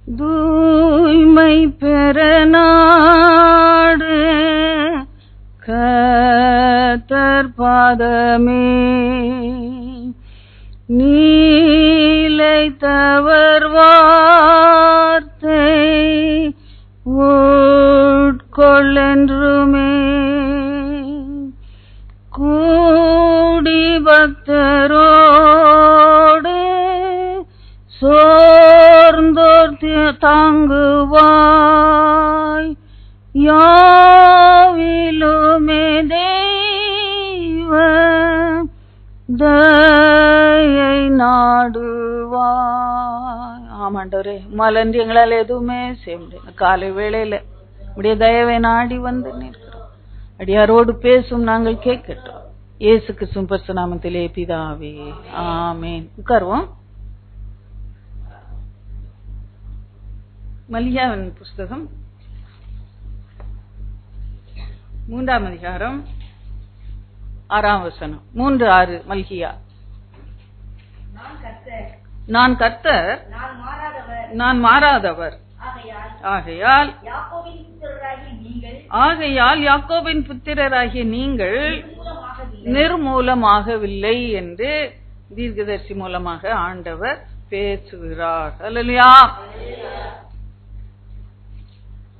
தூய்மை பெற நாடு கர்த்தர் பாதமே, நீலைத்தவர் வார்த்தை உட்கொள்ளென்றுமே, கூடி பக்தரோடு சோர்ந்தோர் தாங்குவாய், யாவிலுமே தெய்வ தயை நாடுவாய். ஆமாண்டவரே, மலர்ந்து எங்களால் எதுவுமே செய்ய முடியாது. காலை வேளையில உடைய தயவை நாடி வந்து நிற்கிறோம். அடியாரோடு பேசும் நாங்கள் கேட்கட்டும். இயேசு கிறிஸ்துவின் பரிசுத்த நாமத்திலே பிதாவே, ஆமென். உட்காருவோம். மல்கியாவின் புஸ்தகம் 3ஆம் அதிகாரம் 6ஆம் வசனம். 3:6 மல்கியா. நான் கர்த்தர், நான் மாறாதவர், ஆகையால் யாக்கோபின் புத்திரராகிய நீங்கள் நிர்மூலமாகவில்லை என்று தீர்க்கதரிசி மூலமாக ஆண்டவர் பேசுகிறார். அல்லேலூயா.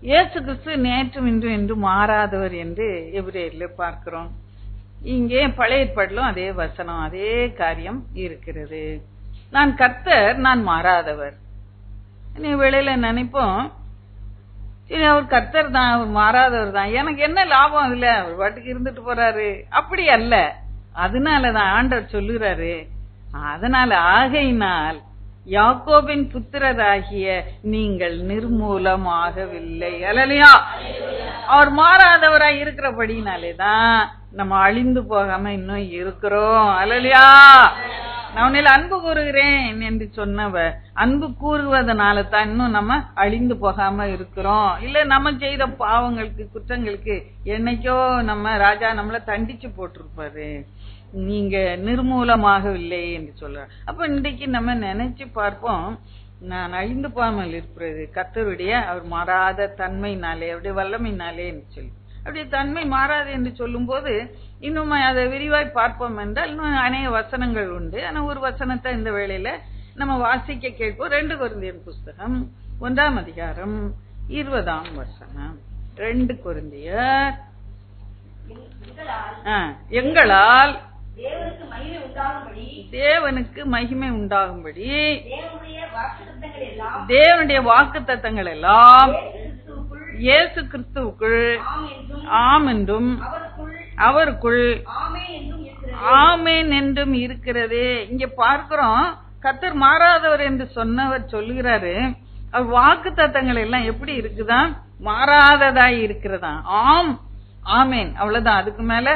இயேசு கிறிஸ்து நேற்றும் இன்றும் என்று மாறாதவர் என்று எபிரேயரில் பார்க்கிறோம். இங்கே பழைய ஏற்பாட்டிலும் அதே வசனம், அதே காரியம் இருக்கிறது. நான் கர்த்தர், நான் மாறாதவர். நீ வேளையில நினைப்போம், அவர் கர்த்தர் தான், அவர் மாறாதவர் தான், எனக்கு என்ன லாபம் அதுல, அவர் பாட்டுக்கு இருந்துட்டு போறாரு. அப்படி அல்ல. அதனாலதான் ஆண்டவர் சொல்லுறாரு, அதனால ஆகையினால் யாக்கோபின் புத்திரராகிய நீங்கள் நிர்மூலமாகவில்லை. அல்லேலூயா. அவர் மாறாதவராய் இருக்கிறபடினாலேதான் நம்ம அழிந்து போகாம இன்னும் இருக்கிறோம். அல்லேலூயா. நான் உன்னில் அன்பு கூறுகிறேன் என்று சொன்னவர் அன்பு கூறுவதனால தான் இன்னும் நம்ம அழிந்து போகாம இருக்கிறோம். இல்ல நம்ம செய்த பாவங்களுக்கு, குற்றங்களுக்கு என்னைக்கோ நம்ம ராஜா நம்மள தண்டிச்சு போட்டிருப்பாரு. நீங்க நிர்மூலமாகவில்லை என்று சொல்ற. அப்ப இன்றைக்கு நம்ம நினைச்சு பார்ப்போம், நான் அழிந்து போகாமல் இருப்பது கர்த்தருடைய அவர் மாறாத தன்மையினாலே, அவருடைய வல்லமையினாலே என்று சொல்லி. அப்படி தன்மை மாறாது என்று சொல்லும் போது இன்னும் அதை விரிவாய் பார்ப்போம் என்றால் இன்னும் அநேக வசனங்கள் உண்டு. ஆனா ஒரு வசனத்தை இந்த வேளையில நம்ம வாசிக்க கேட்போம். 2 கொரிந்தியர் புஸ்தகம் 1ஆம் அதிகாரம் 20ஆம் வசனம். 2 கொரிந்தியர். எங்களால் தேவனுக்கு மகிமை உண்டாகும்படி தேவனுடைய வாக்குத்தத்தங்கள் எல்லாம் இயேசு கிறிஸ்துவுக்குள் ஆம் என்றும் அவருக்குள் ஆமென் என்றும் இருக்கிறது. இங்க பார்க்கிறோம், கர்த்தர் மாறாதவர் என்று சொன்னவர் சொல்லுகிறாரு, அவர் வாக்குத்தத்தங்கள் எல்லாம் எப்படி இருக்குதான், மாறாததாய் இருக்கிறதா. ஆம், ஆமேன், அவ்வளவுதான். அதுக்கு மேல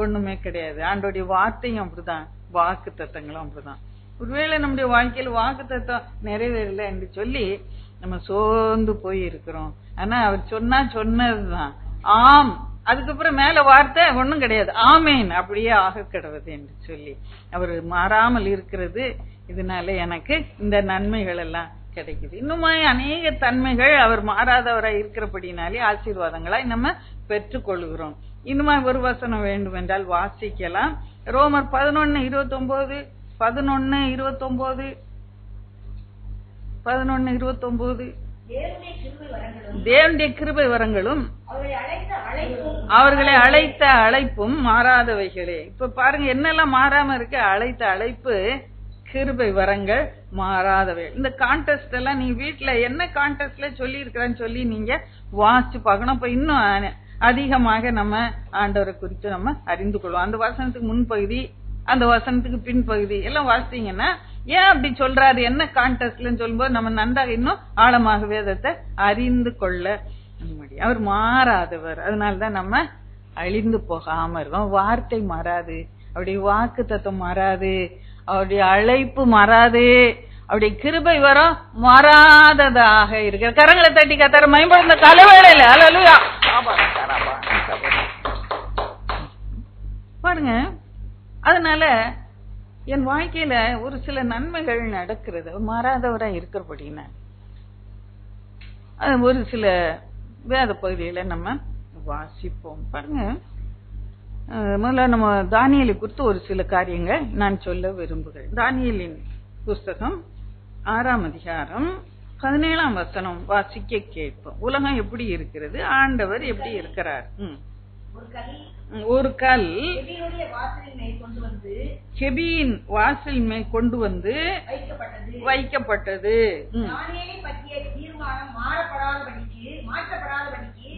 ஒண்ணுமே கிடையாது. ஆண்டோடைய வார்த்தையும் அப்படிதான், வாக்கு தத்தங்களும் அப்படிதான். ஒருவேளை நம்முடைய வாழ்க்கையில வாக்கு தத்தம் நிறைவேறல என்று சொல்லி நம்ம சோர்ந்து போய் இருக்கிறோம். ஆனா அவர் சொன்னதுதான் ஆம், அதுக்கப்புறம் மேல வார்த்தை ஒண்ணும் கிடையாது, ஆமேன், அப்படியே ஆக கிடவது என்று சொல்லி அவர் மாறாமல் இருக்கிறது. இதனால எனக்கு இந்த நன்மைகள் எல்லாம் கிடைக்குது. இன்னுமே அநேக தன்மைகள் அவர் மாறாதவராய் இருக்கிறபடினாலே ஆசீர்வாதங்களாய் நம்ம பெற்றுக்கொள்கிறோம். இன்னுமா ஒரு வசனம் வேண்டும் என்றால் வாசிக்கலாம். ரோமர் 11:29 தேவனுடைய கிருபை வரங்களும் அவர்களை அழைத்த அழைப்பும் மாறாதவைகளே. இப்ப பாருங்க என்னெல்லாம் மாறாம இருக்கு. அழைத்த அழைப்பு, கிருபை வரங்கள் மாறாதவை. இந்த கான்டெஸ்ட் எல்லாம் நீ வீட்டுல என்ன கான்டெஸ்ட்ல சொல்லி இருக்கிறான்னு சொல்லி நீங்க வாசிச்சு பார்க்கணும். இப்ப இன்னும் அதிகமாக நம்ம ஆண்டவரை குறித்து நம்ம அறிந்து கொள்வோம். அந்த வசனத்துக்கு முன்பகுதி, அந்த வசனத்துக்கு பின்பகுதி எல்லாம் வாசித்தீங்கன்னா ஏன் அப்படி சொல்றாரு, என்ன கான்டெஸ்ட்லன்னு சொல்லும்போது நம்ம நன்றாக இன்னும் ஆழமாக வேதத்தை அறிந்து கொள்ள முடியும். அவர் மாறாதவர், அதனாலதான் நம்ம அழிந்து போகாம இருக்கோம். வார்த்தை மாறாது, அவருடைய வாக்கு தத்துவம் மாறாது, அவருடைய அழைப்பு மாறாது, அவருடைய கிருபை வரம் மாறாததாக இருக்கிற. கரங்களை தட்டி கத்தர மயம்படுத்த கலவேளையில அல்லேலூயா பாருங்க. அதனால என் வாழ்க்கையில ஒரு சில நன்மைகள் நடக்கிறது மாறாதவரா இருக்கிறபடினா. ஒரு சில வேத பகுதிகளை நம்ம வாசிப்போம். பாருங்க, முதல்ல நம்ம தானியேலை குறித்து ஒரு சில காரியங்கள் நான் சொல்ல விரும்புகிறேன். தானியேலின் புஸ்தகம் 6ஆம் அதிகாரம் 17ஆம் வசனம் வாசிக்க கேட்போம். உலகம் எப்படி இருக்கிறது, ஆண்டவர் எப்படி இருக்கிறார். ஒரு கல் கெபியின் வாசல் மேல் கொண்டு வந்து வைக்கப்பட்டது.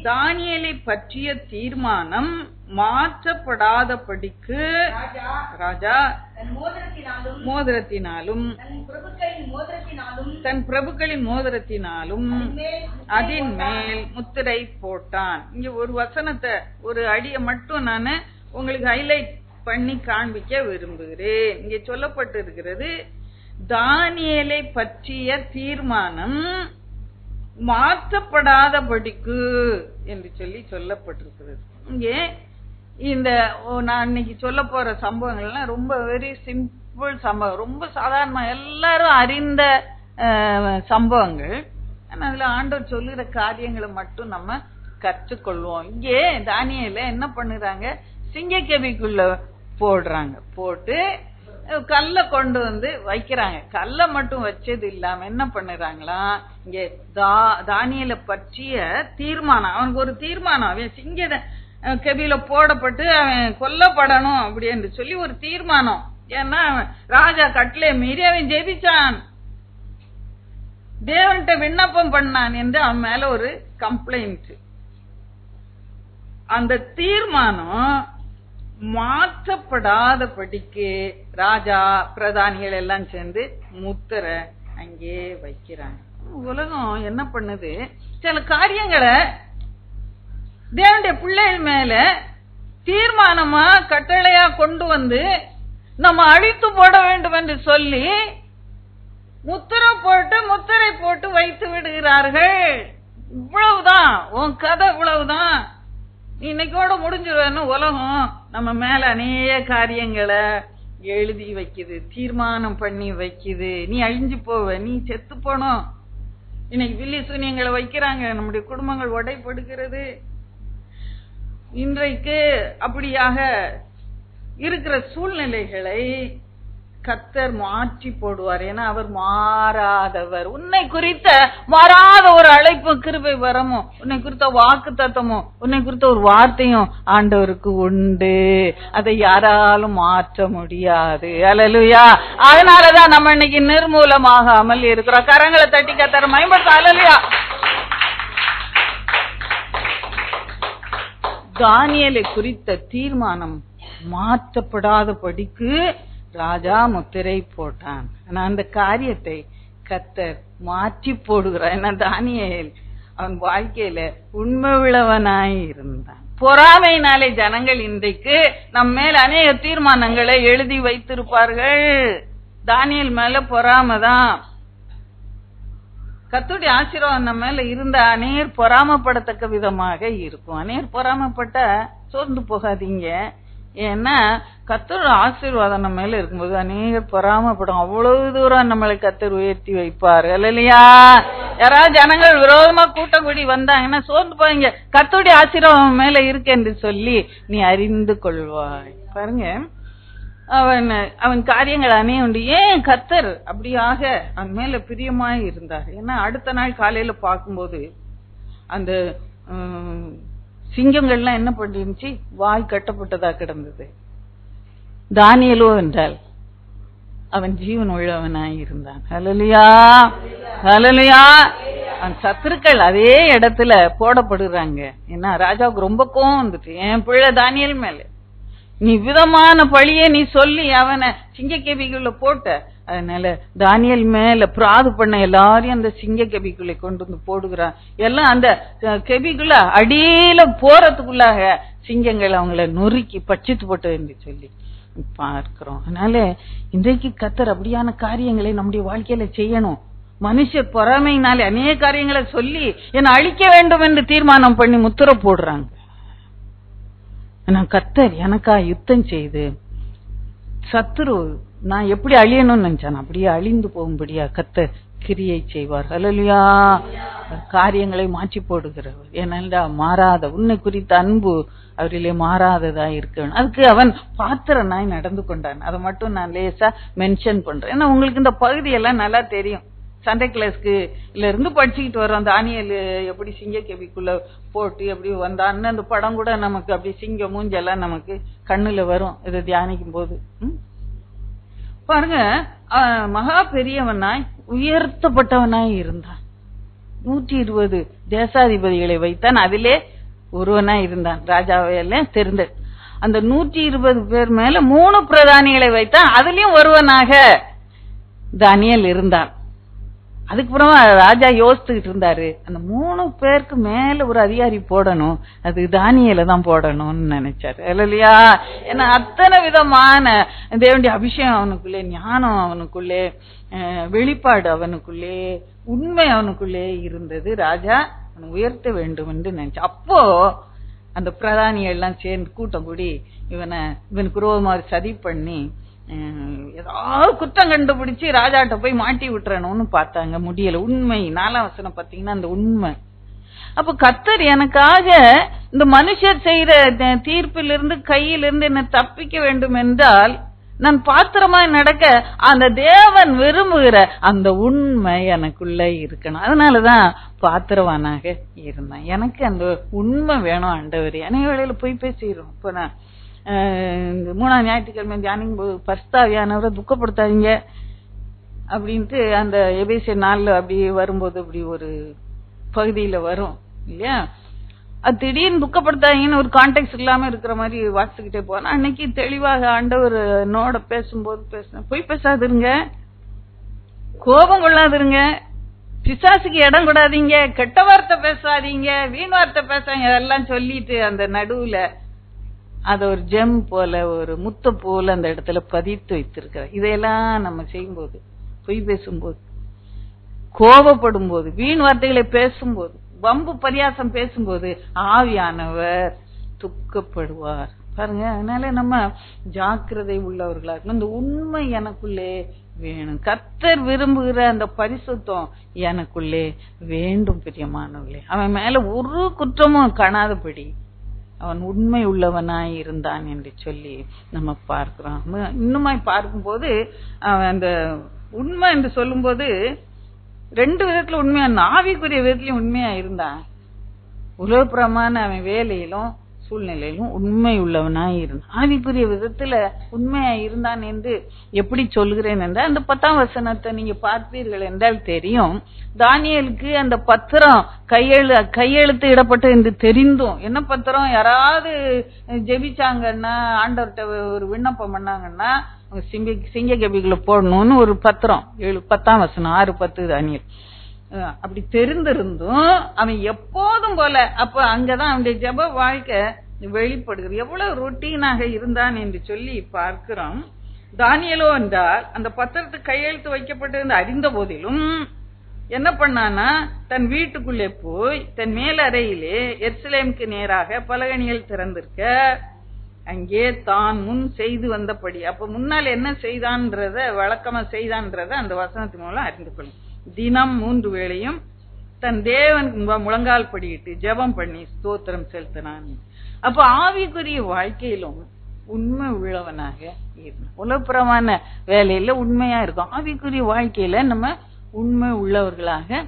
தானியேலை பற்றிய தீர்மானம் மாற்றப்படாதபடிக்கு ராஜா மோதிரத்தினாலும் தன் பிரபுக்களின் மோதிரத்தினாலும் அதன் மேல் முத்திரை போட்டான். இங்க ஒரு வசனத்தை, ஒரு அடியை மட்டும் நான் உங்களுக்கு ஹைலைட் பண்ணி காண்பிக்க விரும்புகிறேன். இங்கே சொல்லப்பட்டிருக்கிறது, தானியேலை பற்றிய தீர்மானம் மாற்றப்படாதபடிக்கு என்று சொல்லப்பட்டிருக்கிறது. இங்கே இந்த நான் இன்னைக்கு சொல்ல போற சம்பவங்கள்லாம் ரொம்ப வெரி சிம்பிள் சம்பவம், ரொம்ப சாதாரணமா எல்லாரும் அறிந்த சம்பவங்கள். அதுல ஆண்டவர் சொல்லுற காரியங்களை மட்டும் நம்ம கற்றுக்கொள்வோம். இங்கே தானியேல என்ன பண்ணுறாங்க, சிங்கக்கெபிக்குள்ள போடுறாங்க. போட்டு கல்ல கொண்டு வந்து வைக்கிறாங்க. கல்ல மட்டும் வச்சது இல்லாம என்ன பண்ணுறாங்களா, இங்க தானியேலை பற்றிய தீர்மானம், அவனுக்கு ஒரு தீர்மானம், அவன் சிங்க கெபில போடப்பட்டு அவன் கொல்லப்படணும் அப்படின்னு சொல்லி ஒரு தீர்மானம். ஏன்னா ராஜா கட்டளை மீறி அவன் ஜெபிச்சான், தேவன்கிட்ட விண்ணப்பம் பண்ணான் என்று அவன் மேல ஒரு கம்ப்ளைண்ட். அந்த தீர்மானம் மாற்றப்படாதபடிக்கு ராஜா பிரதானிகள் எல்லாம் சேர்ந்து முத்திரை அங்கே வைக்கிறாங்க. உலகம் என்ன பண்ணுது, சில காரியங்களை தேவனுடைய பிள்ளைகள் மேல தீர்மானமா கட்டளையா கொண்டு வந்து நம்ம அழித்து போட வேண்டும் என்று சொல்லி முத்திரை போட்டு வைத்து விடுகிறார்கள். இவ்வளவுதான் உன் கதை, இவ்வளவுதான், இன்னைக்கோட முடிஞ்சிருவேன்னு உலகம் நம்ம மேல அநேக காரியங்களை எழுதி வைக்குது, தீர்மானம் பண்ணி வைக்குது. நீ அழிஞ்சு போவ, நீ செத்து போனோம். இன்னைக்கு வில்லி சூனியங்களை வைக்கிறாங்க, நம்முடைய குடும்பங்கள் உடைப்படுகிறது. இன்றைக்கு அப்படியாக இருக்கிற சூழ்நிலைகளை கர்த்தர் மாற்றி போடுவார். ஏன்னா அவர் மாறாதவர். உன்னை குறித்த மாறாத ஒரு அழைப்பு, கிருபை வரமோ, உன்னை குறித்த வாக்கு தத்தமோ, உன்னை குறித்த ஒரு வார்த்தையும் ஆண்டவருக்கு உண்டு. அதை யாராலும் மாற்ற முடியாது. அல்லேலூயா. அதனாலதான் நம்ம இன்னைக்கு நிர்மூலமாகாமல் இருக்கிறோம். கரங்களை தட்டி கர்த்தரை மகிமைப்படுத்த. அல்லேலூயா. தானியேலை குறித்த தீர்மானம் மாற்றப்படாதபடிக்கு ராஜா முத்திரை போட்டான். ஆனா அந்த காரியத்தை கர்த்தர் மாற்றி போடுகிறார். ஏன்னா தானியேல் அவன் வாழ்க்கையில உண்மை உள்ளவனாய் இருந்தான். பொறாமையினாலே ஜனங்கள் இன்றைக்கு நம்ம மேல அநேக தீர்மானங்களை எழுதி வைத்திருப்பார்கள். தானியேல் மேல பொறாமைதான். கர்த்தருடைய ஆசீர்வாதம் நம்ம மேல இருந்த அநேகர் பொறாமப்படத்தக்க விதமாக இருக்கும். அநேகர் பொறாமப்பட்ட சோர்ந்து போகாதீங்க. ஏன்னா கர்த்தர் ஆசீர்வாதம் நம்ம மேல இருக்கும்போது அநேகர் பொறாமப்படும். அவ்வளவு தூரம் நம்மளை கர்த்தர் உயர்த்தி வைப்பார். இல்லையா? யாராவது ஜனங்கள் விரோதமா கூட்டம் கூடி வந்தாங்கன்னா சோர்ந்து போவீங்க. கர்த்தருடைய ஆசீர்வாதம் மேல இருக்கு என்று சொல்லி நீ அறிந்து கொள்வாய். பாருங்க, அவன் காரியங்கள் அநேகம் உண்டு. ஏன் கர்த்தர் அப்படியாக அவன் மேல பிரியமாய் இருந்தார். ஏன்னா அடுத்த நாள் காலையில பார்க்கும்போது அந்த சிங்கங்கள்லாம் என்ன பண்ணிருந்துச்சு, வாய் கட்டப்பட்டதா கிடந்தது. தானியேலோ என்றால் அவன் ஜீவன் உள்ளவனாய் இருந்தான். ஹல்லேலூயா, ஹல்லேலூயா. அவன் சத்துருக்கள் அதே இடத்துல போடப்படுறாங்க. ஏன்னா ராஜாவுக்கு ரொம்ப கோவம் வந்துட்டு, என் பிள்ளை தானியேல் மேல நீ விதமான பழிய நீ சொல்லி அவனை சிங்க கெபிக்குள்ள போட்ட. அதனால தானியேல் மேல பிராது பண்ண எல்லாரையும் அந்த சிங்க கெபிக்குள்ள கொண்டு வந்து போடுகிறான். எல்லாம் அந்த கெபிக்குள்ள அடியில போறதுக்குள்ளாக சிங்கங்கள் அவங்கள நொறுக்கி பட்சித்து போட்டு என்று சொல்லி பார்க்கிறோம். அதனால இன்றைக்கு கர்த்தர் அப்படியான காரியங்களை நம்முடைய வாழ்க்கையில செய்யணும். மனுஷர் பொறாமையினாலே அநேக காரியங்களை சொல்லி என்னை அழிக்க வேண்டும் என்று தீர்மானம் பண்ணி முத்திரை போடுறாங்க. கர்த்தர் எனக்கா யுத்தம் செய்து சத்துரு நான் எப்படி அழியணும்னு நினைச்சான் அப்படியே அழிந்து போகும்படியா கர்த்தர் கிரியை செய்வார். ஹல்லேலூயா. காரியங்களை மாற்றி போடுகிறவர். ஏனென்றா மாறாத உன்னை குறித்த அன்பு அவரிலே மாறாததா இருக்கணும். அதுக்கு அவன் பாத்திரனாய் நடந்து கொண்டான். அதை மட்டும் நான் லேசா மென்ஷன் பண்றேன். ஏன்னா உங்களுக்கு இந்த பகுதியெல்லாம் நல்லா தெரியும். சண்டே கிளாஸ்க்கு இருந்து படிச்சுக்கிட்டு வரோம். தானியேல் எப்படி சிங்க கெபிக்குள்ள போட்டு எப்படி வந்தான்னு அந்த படம் கூட நமக்கு அப்படி சிங்க மூஞ்செல்லாம் நமக்கு கண்ணுல வரும் இதை தியானிக்கும் போது. பாருங்க, மகா பெரியவனாய் உயர்த்தப்பட்டவனாய் இருந்தான். 120 தேசாதிபதிகளை வைத்தான். அதிலே ஒருவனாய் இருந்தான். ராஜாவையில தெரிந்த அந்த 120 பேர் மேல 3 பிரதானிகளை வைத்தான். அதுலயும் ஒருவனாக தானியேல் இருந்தான். அதுக்கப்புறமா ராஜா யோசிச்சுக்கிட்டு இருந்தாரு, அந்த 3 பேருக்கு மேல ஒரு அதிகாரி போடணும், அது தானியேல தான் போடணும்னு நினைச்சாரு. இல்லையா? ஏன்னா அத்தனை விதமான தேவனுடைய அபிஷேகம் அவனுக்குள்ளே, ஞானம் அவனுக்குள்ளே, வெளிப்பாடு அவனுக்குள்ளே, உண்மை அவனுக்குள்ளே இருந்தது. ராஜா அவனை உயர்த்த வேண்டும் என்று நினைச்சா. அப்போ அந்த பிரதானிகள் எல்லாம் சேர்ந்து கூட்டம் கூடி இவனுக்கு ரோமாரி சதி பண்ணி ஏதாவது குற்றம் கண்டுபிடிச்சு ராஜாட்ட போய் மாட்டி விட்டுறணும்னு பார்த்தாங்க. முடியல. உண்மை 4ஆம் வசனம் பாத்தீங்கன்னா அந்த உண்மை. அப்ப கர்த்தர் எனக்காக இந்த மனுஷர் செய்யற தீர்ப்பிலிருந்து கையிலிருந்து என்ன தப்பிக்க வேண்டும் என்றால் நான் பாத்திரமாய் நடக்க அந்த தேவன் விரும்புகிற அந்த உண்மை எனக்குள்ள இருக்கணும். அதனாலதான் பாத்திரவானாக இருந்தேன். எனக்கு அந்த உண்மை வேணும் ஆண்டவரே. அநேக வேளையில போய் பேசிடுறோம். இப்ப நான் 3ஆம் ஞாயிற்றுக்கிழமை தியானிக்கும் போது பரிசுத்தாவியானவரை துக்கப்படுத்தாதீங்க அப்படின்ட்டு அந்த எபேசியர் 4 அப்படி வரும்போது அப்படி ஒரு பகுதியில வரும் இல்லையா? அது திடீர்னு துக்கப்படுத்தாதீங்கன்னு ஒரு கான்டெக்ட் இல்லாம இருக்கிற மாதிரி வாசிக்கிட்டே போனா, அன்னைக்கு தெளிவாக ஆண்டவர் என்னோட பேசும்போது போய் பேசாதிருங்க, கோபம் கொள்ளாதிருங்க, பிசாசுக்கு இடம் கொடாதீங்க, கெட்ட வார்த்தை பேசாதீங்க, வீண் வார்த்தை பேசாதீங்க, அதெல்லாம் சொல்லிட்டு அந்த நடுவுல அத ஒரு ஜெம் போல ஒரு முத்த போல அந்த இடத்துல பதித்து வைத்திருக்கிற. இதையெல்லாம் நம்ம செய்யும்போது, பொய் பேசும்போது, கோபப்படும் போது, வீண் வார்த்தைகளை பேசும்போது, வம்பு பரியாசம் பேசும்போது ஆவியானவர் துக்கப்படுவார். பாருங்க, அதனால நம்ம ஜாக்கிரதை உள்ளவர்களா இருக்கணும். இந்த உண்மை எனக்குள்ளே வேணும். கர்த்தர் விரும்புகிற அந்த பரிசுத்தம் எனக்குள்ளே வேண்டும். பிரியமானவர்களே, அவன் மேல ஒரு குற்றமும் காணாதபடி அவன் உண்மை உள்ளவனாய் இருந்தான் என்று சொல்லி நம்ம பார்க்கிறோம். இன்னுமாய் பார்க்கும்போது அவன் அந்த உண்மை என்று சொல்லும் போது 2 விதத்துல உண்மையா, ஆவிக்குரிய விதத்திலயும் உண்மையா இருந்தான். உலகப்புறமான அவன் வேலையிலும் சூழ்நிலையிலும் உண்மை உள்ளவனாய் இருந்தான். ஆவிக்குரிய விதத்துல உண்மையா இருந்தான் என்று எப்படி சொல்கிறேன் என்றால், அந்த 10ஆம் வசனத்தை நீங்க பார்ப்பீர்கள் என்றால் தெரியும். தானியேலுக்கு அந்த பத்திரம் கையெழுத்து இடப்பட்டு என்று தெரிந்தும், என்ன பத்திரம், யாராவது ஜெபிச்சாங்கன்னா ஆண்டவர்கிட்ட ஒரு விண்ணப்பம் பண்ணாங்கன்னா சிங்க கபிகளை போடணும்னு ஒரு பத்திரம், 10ஆம் வசனம் 6-10 தானியேல். அப்படி தெரிந்திருந்தும் அவன் எப்போதும் போல, அப்ப அங்கதான் அவனுடைய ஜெப வாழ்க்கை வெளிப்படுகிறது. எவ்வளவு ரொட்டீனாக இருந்தான் என்று சொல்லி பார்க்கிறோம். தானியேலோ என்றால் அந்த பத்திரத்துக்கு கையெழுத்து வைக்கப்பட்டிருந்த அறிந்த போதிலும் என்ன பண்ணானா, தன் வீட்டுக்குள்ளே போய் தன் மேலறையிலே எருசலேமுக்கு நேராக பலகணிகள் திறந்திருக்க அங்கே தான் முன் செய்து வந்தபடி, அப்ப முன்னால் என்ன செய்தான்றத வழக்கமா செய்தான்றத அந்த வசனத்தின் மூலம் அறிந்து கொள்ளும். தினம் 3 வேளையும் தன் தேவன் முழங்கால் படியிட்டு ஜெபம் பண்ணி ஸ்தோத்திரம் செலுத்தினான். அப்ப ஆவிக்குரிய வாழ்க்கையிலும் உண்மை உள்ளவனாக இருந்தான். உலகப்புறமான வேலையில உண்மையா இருக்கும். ஆவிக்குரிய வாழ்க்கையில நம்ம உண்மை உள்ளவர்களாக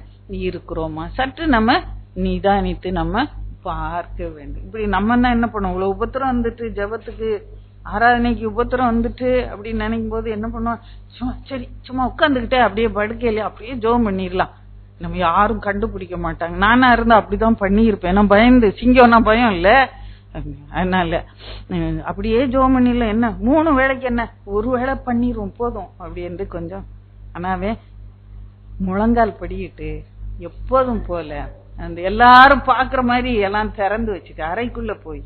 இருக்கிறோமா சற்று நம்ம நிதானித்து நம்ம பார்க்க வேண்டும். இப்படி நம்ம தான் என்ன பண்ணுவோம், இவ்வளவு உபத்திரம் வந்துட்டு ஜெபத்துக்கு ஆராதனைக்கு உபத்திரம் வந்துட்டு அப்படின்னு நினைக்கும் போது என்ன பண்ணுவோம், சும்மா உட்காந்துக்கிட்டே அப்படியே படுக்கையில அப்படியே ஜெபம் பண்ணிடலாம், நம்ம யாரும் கண்டுபிடிக்க மாட்டாங்க. நானா இருந்தா அப்படிதான் பண்ணியிருப்பேன். நான் பயந்து, சிங்கம்னா பயம் இல்ல, அதனால அப்படியே ஜெபம் பண்ணிடலாம். என்ன 3 வேளைக்கு என்ன, ஒரு வேளை பண்ணிடுவோம் போதும் அப்படின்னு கொஞ்சம். ஆனாவே முழங்கால் படிக்கிட்டு எப்போதும் போல அந்த எல்லாரும் பாக்குற மாதிரி எல்லாம் திறந்து வச்சுட்டு அறைக்குள்ள போய்,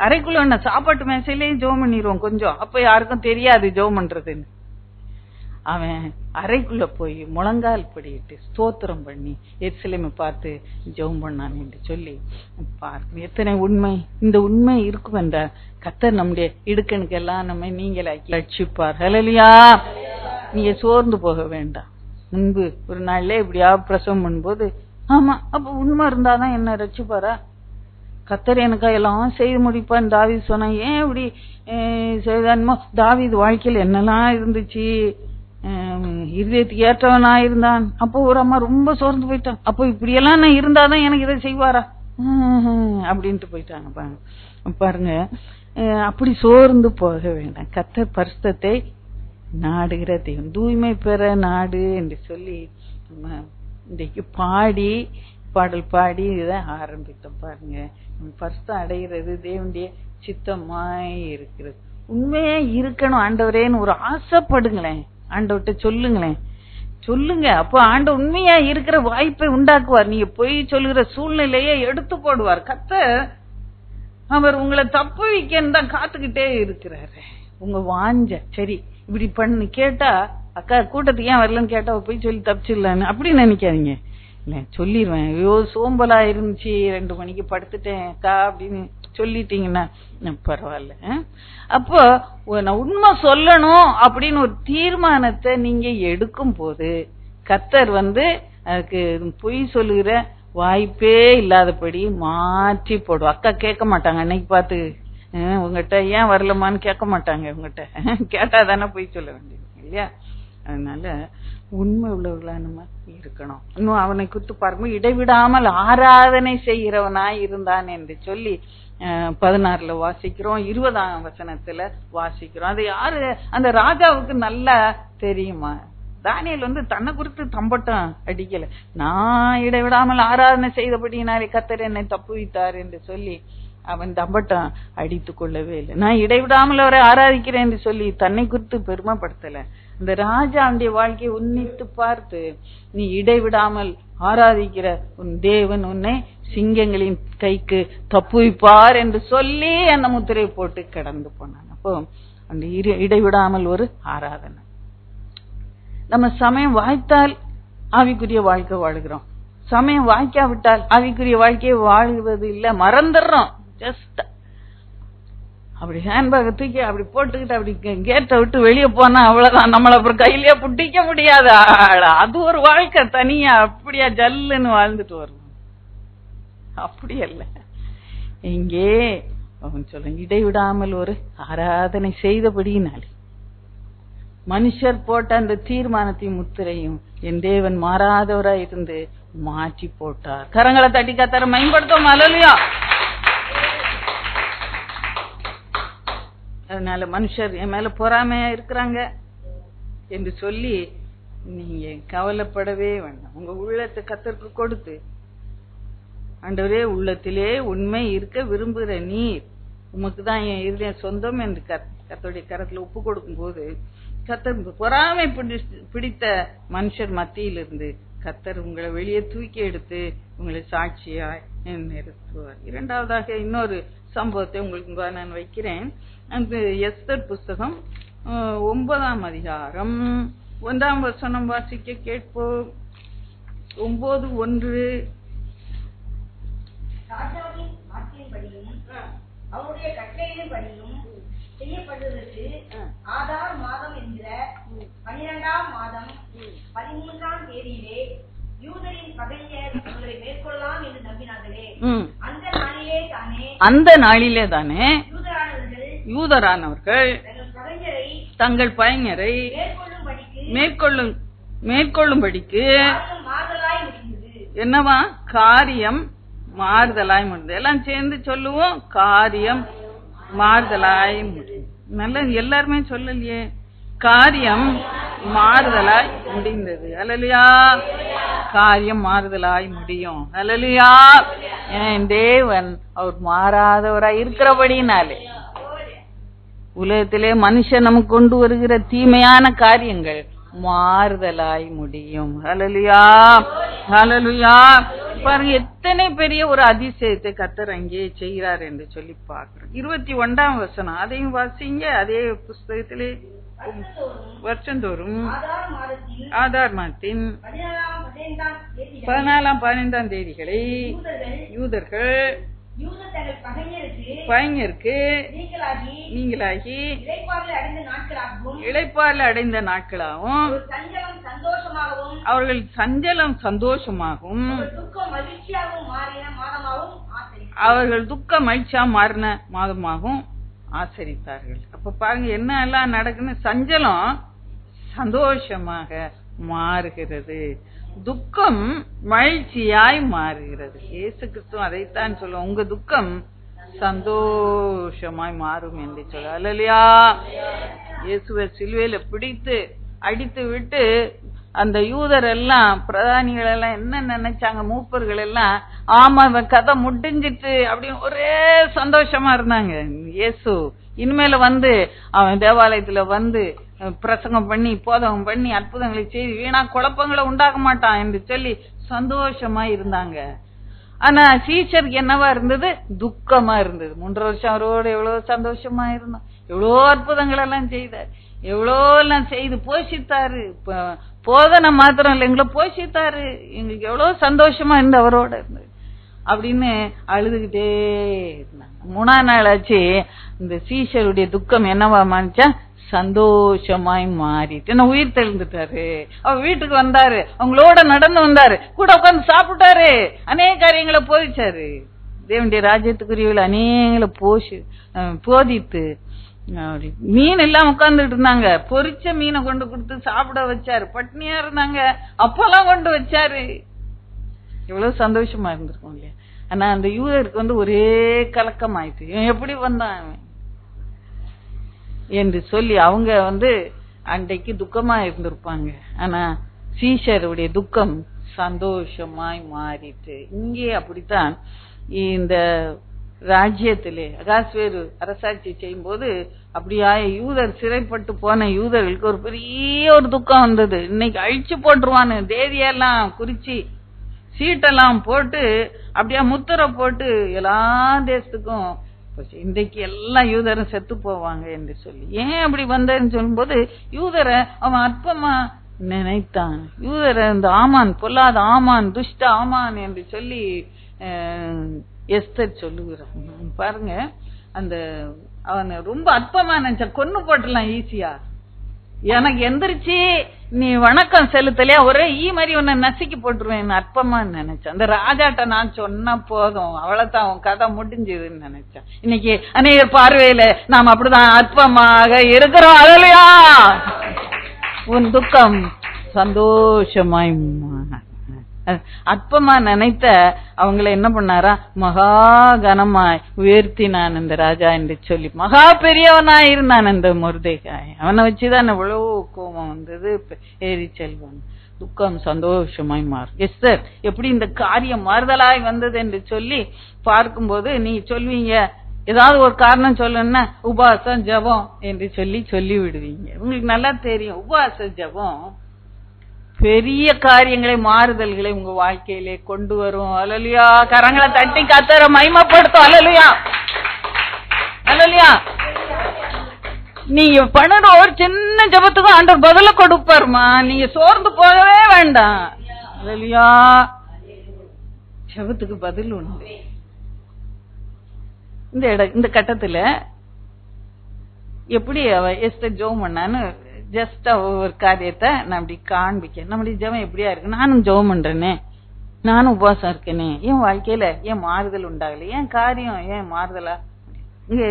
அறைக்குள்ள என்ன சாப்பாட்டு மேசையிலேயே ஜெபம் பண்ணிடுவோம் கொஞ்சம், அப்ப யாருக்கும் தெரியாது ஜெபம் பண்றதுன்னு. அவன் அறைக்குள்ள போய் முழங்கால் படிட்டு ஸ்தோத்திரம் பண்ணி எருசலேமை பார்த்து ஜெபம் பண்ணான் என்று சொல்லி பார்க்கணும். எத்தனை உண்மை, இந்த உண்மை இருக்கும் என்ற கர்த்தர் நம்முடைய இடுக்கணுக்கு எல்லாம் நம்ம நீங்களாக்கி ரட்சிப்பார். ஹல்லேலூயா. நீங்க சோர்ந்து போக வேண்டாம். முன்பு ஒரு நாள்ல இப்படியா பிரசவம் பண்ணும்போது, ஆமா அப்ப உண்மை இருந்தாதான் என்ன ரட்சிப்பாரா? கர்த்தர் எனக்கா எல்லாம் செய்து முடிப்பான்னு தாவீது சொன்னா, ஏன் இப்படி செய்தான்மோ? தாவீது வாழ்க்கையில் என்னெல்லாம் இருந்துச்சு, இருதயத்துக்கு ஏற்றவனா இருந்தான். அப்போ ஒரு அம்மா ரொம்ப சோர்ந்து போயிட்டான். அப்போ இப்படியெல்லாம் நான் இருந்தாதான் எனக்கு இதை செய்வாரா அப்படின்ட்டு போயிட்டாங்க. பாருங்க, அப்படி சோர்ந்து போக வேண்டாம். கர்த்தர் பரிசுத்தத்தை நாடுகிற தெய்வம், தூய்மை பெற நாடு என்று சொல்லி இன்றைக்கு பாடல் பாடி இதை ஆரம்பித்தோம். பாருங்க, பரிசுத்தம் அடைகிறது தேவனுடைய சித்தமாய் இருக்கிறது. உண்மையா இருக்கணும் ஆண்டவரேன்னு ஒரு ஆசைப்படுங்களேன், ஆண்டவர்கிட்ட சொல்லுங்க. அப்போ ஆண்டவர் உண்மையா இருக்கிற வாய்ப்பை உண்டாக்குவார். நீங்க போய் சொல்லுகிற சூழ்நிலையை எடுத்து போடுவார். கர்த்தர் அவர் உங்களை தப்பு வைக்கன்னு தான் காத்துக்கிட்டே இருக்கிறாரு. உங்க வாஞ்ச சரி இப்படி பண்ணு கேட்டா, அக்கா கூட்டத்துக்கு ஏன் வரலன்னு கேட்டா போய் சொல்லி தப்பிச்சிடலான்னு அப்படி நினைக்காதீங்க. இல்ல சொல்லிடுவேன், ஐயோ சோம்பலா இருந்துச்சு 2 மணிக்கு படுத்துட்டேன் அக்கா அப்படின்னு சொல்லிட்டீங்கன்னா பரவாயில்ல. அப்போ நான் உண்மை சொல்லணும் அப்படின்னு ஒரு தீர்மானத்தை நீங்க எடுக்கும் போது கர்த்தர் அதுக்கு பொய் சொல்லுகிற வாய்ப்பே இல்லாதபடி மாற்றி போடுவோம். அக்கா கேட்க மாட்டாங்க அன்னைக்கு பார்த்து, உங்ககிட்ட ஏன் வரலமான்னு கேட்க மாட்டாங்க. உங்ககிட்ட கேட்டா தானே போய் சொல்ல வேண்டியது இல்லையா? அதனால உண்மை உள்ளவர்களா நம்ம இருக்கணும். இன்னும் அவனை குறித்து பார்க்கும்போது இடைவிடாமல் ஆராதனை செய்கிறவனாய் இருந்தான் என்று சொல்லி 16 வாசிக்கிறோம், 20ஆம் வசனத்துல வாசிக்கிறோம். அது யாரு? அந்த ராஜாவுக்கு நல்லா தெரியுமா? தானியேல் தன்னை குறித்து தம்பட்டம் அடிக்கல. நான் இடைவிடாமல் ஆராதனை செய்தபடியினாலே கர்த்தர் என்னை தப்புவித்தார் என்று சொல்லி அவன் தம்பட்டம் அடித்து கொள்ளவே இல்லை. நான் இடைவிடாமல் அவரை ஆராதிக்கிறேன் என்று சொல்லி தன்னை குறித்து பெருமைப்படுத்தல. இந்த ராஜா அவனுடைய வாழ்க்கையை உன்னித்து பார்த்து, நீ இடைவிடாமல் ஆராதிக்கிற உன் தேவன் உன்னை சிங்கங்களின் கைக்கு தப்புவிப்பார் என்று சொல்லி அந்த முத்திரையை போட்டு கடந்து போனான். அப்போ அந்த இடைவிடாமல் ஒரு ஆராதனை. நம்ம சமயம் வாய்த்தால் ஆவிக்குரிய வாழ்க்கை வாழுகிறோம், சமயம் வாய்க்காவிட்டால் ஆவிக்குரிய வாழ்க்கையை வாழ்வது இல்லை, மறந்துடுறோம். ஜஸ்ட் அப்படி ஹேண்ட்பேக் தூக்கி அப்படி போட்டுக்கிட்டு அப்படி கேட்டை விட்டு வெளியே போனா அவ்வளவுதான், நம்மள அப்புறம் கையிலேயே புட்டிக்க முடியாது. அது ஒரு வாழ்க்கை தனியா அப்படியா ஜல்லுன்னு வாழ்ந்துட்டு வரும். அப்படி அல்ல, இங்கே சொல்லுங்க, இடைவிடாமல் ஒரு ஆராதனை செய்தபடியினாலே மனுஷர் போட்ட அந்த தீர்மானத்தையும் முத்திரையும் என் தேவன் மாறாதவராய் இருந்து மாற்றி போட்டார். கரங்களை தட்டி கத்தர மேம்படுத்தும். அல்லேலூயா. அதனால மனுஷர் என் மேல பொறாமையா இருக்கிறாங்க என்று சொல்லி நீங்க கவலைப்படவே வேண்டாம். உங்க உள்ளத்தை கர்த்தருக்கு கொடுத்து, ஆண்டவரே உள்ளத்திலே உண்மை இருக்க விரும்புகிற நீர், உமக்கு தான் என் இருதயம் சொந்தம் என்று கர்த்தருடைய கரத்துல ஒப்பு கொடுக்கும் போது கர்த்தர் பொறாமை பிடித்த மனுஷர் மத்தியிலிருந்து கர்த்தர் உங்களை வெளியே தூக்கி எடுத்து உங்களை சாட்சியாய் நிறுத்துவார். இரண்டாவதாக இன்னொரு சம்பவத்தை உங்களுக்கு நான் வைக்கிறேன். அந்த எஸ்தர் புஸ்தகம் 9ஆம் அதிகாரம் 1ஆம் வசனம் வாசிக்க கேட்போம். 9:1. ராஜாவின் வாக்கின்படியும் அவருடைய கட்டளையின்படியும் செய்யப்படுவதற்கு ஆதார் மாதம் என்கிற 12ஆம் மாதம் 13ஆம் தேதியிலே யூதரின் பகைஞர் அவர்களை மேற்கொள்ளலாம் என்று நம்பினார்களே, அந்த நாளிலே தானே யூதரானவர்கள் தங்கள் பகைஞரை மேற்கொள்ளும்படிக்கு என்னவா காரியம் மாறுதலாய் முடிந்தது. எல்லாம் சேர்ந்து சொல்லுவோம், காரியம் மாறுதலாய் முடியும். நல்ல எல்லாருமே சொல்லலையே, காரியம் மாறுதலாய் முடிந்தது. அல்லேலூயா. காரியம் மாறுதலாய் முடியும். அல்லேலூயா. என் தேவன் அவர் மாறாதவராய் இருக்கிறபடினாலே உலகத்திலே மனுஷன் நமக்கு கொண்டு வருகிற தீமையான காரியங்கள் மாறுதலாய் முடியும். அல்லேலூயா. அல்லேலூயா. பாருங்க எத்தனை பெரிய ஒரு அதிசயத்தை கர்த்தர் அங்கே செய்கிறார் என்று சொல்லி பார்க்கிறோம். 21ஆம் வசனம் அதையும் வாசிங்க. அதே புஸ்தகத்திலே வருஷந்தோறும் ஆதார் மாதத்தின் 14ஆம் 15ஆம் தேதிகளை யூதர்கள் பகைஞருக்கு நீங்களாகி இளைப்பாறல் அடைந்த நாட்களாகவும் அவர்கள் சஞ்சலம் சந்தோஷமாகவும் அவர்கள் துக்க மகிழ்ச்சியா மாறின மாதமாகவும் ஆசரித்தார்கள். அப்ப பாருங்க என்ன எல்லாம் நடக்குன்னு. சஞ்சலம் சந்தோஷமாக மாறுகிறது, துக்கம் மகிழ்ச்சியாய் மாறுகிறது. இயேசு கிறிஸ்து அதைத்தான் சொல்லுவோம், உங்க துக்கம் சந்தோஷமாய் மாறும் என்று சொல்ல. அல்லேலூயா. இயேசுவை சிலுவையில பிடித்து அடித்து விட்டு அந்த யூதர் எல்லாம் பிரதானிகள் எல்லாம் என்ன நினைச்சாங்க, மூப்பர்கள் எல்லாம் ஆமா கதை முடிஞ்சிட்டு அப்படின்னு ஒரே சந்தோஷமா இருந்தாங்க. இயேசு இனிமேல வந்து அவன் தேவாலயத்துல வந்து பிரசங்கம் பண்ணி போதகம் பண்ணி அற்புதங்களை செய்து வீணா குழப்பங்களை உண்டாக்க மாட்டான் என்று சொல்லி சந்தோஷமா இருந்தாங்க. ஆனா சீஷருக்கு என்னவா இருந்தது? துக்கமா இருந்தது. 3 வருஷம் அவரோடு எவ்வளவு சந்தோஷமா இருந்தோம், எவ்வளோ அற்புதங்கள் எல்லாம் செய்தார், எவ்வளோ எல்லாம் செய்து போஷித்தாரு. போதனை மாத்திரம் இல்லை, எங்களை போஷித்தாரு, எங்களுக்கு எவ்வளவு சந்தோஷமா இருந்து அவரோட இருந்தது அப்படின்னு அழுதுகிட்டே இருந்தாங்க. 3ஆம் நாள் ஆச்சு, இந்த சீஷருடைய துக்கம் என்னவா மாறிச்சா? சந்தோஷமாய் மாறிட்டு என்ன உயிர் தெழுந்துட்டாரு. அவர் வீட்டுக்கு வந்தாரு, அவங்களோட நடந்து வந்தாரு, கூட உட்கார்ந்து சாப்பிட்டாரு, அநேக காரியங்களை போதிச்சாரு. தேவனுடைய ராஜ்யத்துக்குரியவர்கள் அநேகங்களை போதித்து மீன் எல்லாம் உட்கார்ந்துட்டு இருந்தாங்க, பொரிச்ச மீனை கொண்டு கொடுத்து சாப்பிட வச்சாரு. பட்னியா இருந்தாங்க, அப்பெல்லாம் கொண்டு வச்சாரு. எவ்வளவு சந்தோஷமா இருந்திருக்கும் இல்லையா? ஆனா அந்த யூதருக்கு வந்து ஒரே கலக்கம் ஆயிடுச்சு, இவன் எப்படி வந்தான் என்று சொல்லி அவங்க வந்து அன்றைக்கு துக்கமா இருந்திருப்பாங்க. ஆனா சீஷருடைய துக்கம் சந்தோஷமாய் மாறிட்டு. இங்கே அப்படித்தான் இந்த ராஜ்யத்திலே அகாஸ்வேரு அரசாட்சி செய்யும் போது அப்படியா யூதர் சிறைப்பட்டு போன யூதர்களுக்கு ஒரு பெரிய ஒரு துக்கம் வந்தது. இன்னைக்கு அழிச்சு போட்டுருவான்னு தேதியெல்லாம் குறிச்சு சீட்டெல்லாம் போட்டு அப்படியா முத்திரை போட்டு எல்லா தேசத்துக்கும் இன்றைக்கு எல்லா யூதரும் செத்து போவாங்க என்று சொல்லி. ஏன் அப்படி வந்தேன்னு சொல்லும் போது யூதரை அவன் அற்பமா நினைத்தான். யூதரை இந்த ஆமான், பொல்லாத ஆமான், துஷ்ட ஆமான் என்று சொல்லி எஸ்தர் சொல்லுகிறான். பாருங்க, அந்த அவனை ரொம்ப அற்பமா நினைச்ச, கொன்னு போட்டலாம் ஈஸியா. எனக்கு எந்திரிச்சு நீ வணக்கம் செலுத்தலையா, ஒரே மாதிரி உன்னை நசுக்கி போட்டுருவேன் அற்பமா நினைச்சேன். அந்த ராஜாட்ட நான் சொன்ன போதும், அவ்வளவுதான் அவன் கதை முடிஞ்சதுன்னு நினைச்சேன். இன்னைக்கு அநேகர் பார்வையில நாம் அப்படிதான் அற்பமாக இருக்கிறோம். அதுலயா உன் துக்கம் சந்தோஷமாய் அற்பமா நினைத்த அவங்களை என்ன பண்ணாரா, மகா கனமாய் உயர்த்தினான் இந்த ராஜா என்று சொல்லி. மகா பெரியவனாய் இருந்தான் இந்த மொர்தெகாய். அவனை வச்சுதான் எவ்வளவு கோபம் வந்தது, ஏறி செல்வன். துக்கம் சந்தோஷமாய் மாறும். எஸ்தர் எப்படி இந்த காரியம் மாறுதலாய் வந்தது என்று சொல்லி பார்க்கும்போது நீ சொல்வீங்க, ஏதாவது ஒரு காரணம் சொல்லணும்னா உபவாசம் ஜெபம் என்று சொல்லி விடுவீங்க. உங்களுக்கு நல்லா தெரியும், உபவாச ஜெபம் பெரிய காரியங்களை மாறுதல்களை உங்க வாழ்க்கையிலே கொண்டு வரும். அல்லேலூயா. கரங்களை தட்டி கர்த்தரை மகிமைப்படுத்தும். அல்லேலூயா, அல்லேலூயா. நீங்க பண்ணுற ஒரு சின்ன ஜெபத்துக்கும் ஆண்டவர் பதில கொடுப்பாருமா, நீங்க சோர்ந்து போகவே வேண்டாம். அல்லேலூயா. ஜெபத்துக்கு பதில் உண்டு. இந்த கட்டத்துல எப்படி அவ எஸ்டர் ஜெபம் பண்ணான்னு ஜஸ்ட் ஒரு காரியத்தை நான் அப்படி காண்பிக்க. நம்முடைய ஜெபம் எப்படியா இருக்கு, நானும் ஜெபம் பண்றேனே, நானும் உபவாசம் இருக்கேனே, என் வாழ்க்கையில ஏன் மாறுதல் உண்டாகல, ஏன் காரியம் ஏன் மாறுதலா. இங்க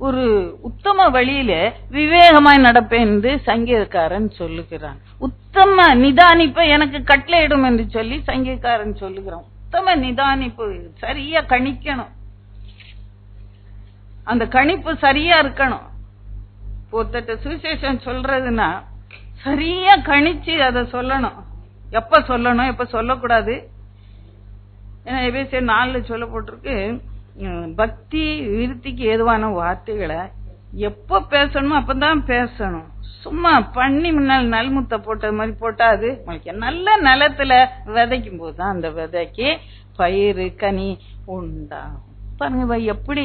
ஒரு உத்தம வழியில விவேகமாய் நடப்பேன் என்று சங்கீதக்காரன் சொல்லுகிறான். உத்தம நிதானிப்பை எனக்கு கட்டளையிடும் என்று சொல்லி சங்கீதக்காரன் சொல்லுகிறான். உத்தம நிதானிப்பு, சரியா கணிக்கணும், அந்த கணிப்பு சரியா இருக்கணும். ஒருத்தட்ட சுவிசேஷம் சொல்றதுன்னா சரியா கணிச்சு அதை சொல்லணும், எப்ப சொல்லணும் எப்ப சொல்லக்கூடாது. ஏன்னா எபேசியர் 4 சொல்லப்பட்டிருக்கு, பக்தி விருத்திக்கு ஏதுவான வார்த்தைகளை எப்ப பேசணுமோ அப்பதான் பேசணும். சும்மா பண்ணி முன்னால் நல்முத்த போட்டது மாதிரி போட்டா அது நல்ல நிலத்துல விதைக்கும் போதுதான் அந்த விதைக்கு பயிறு கனி உண்டாகும். பாருங்க எப்படி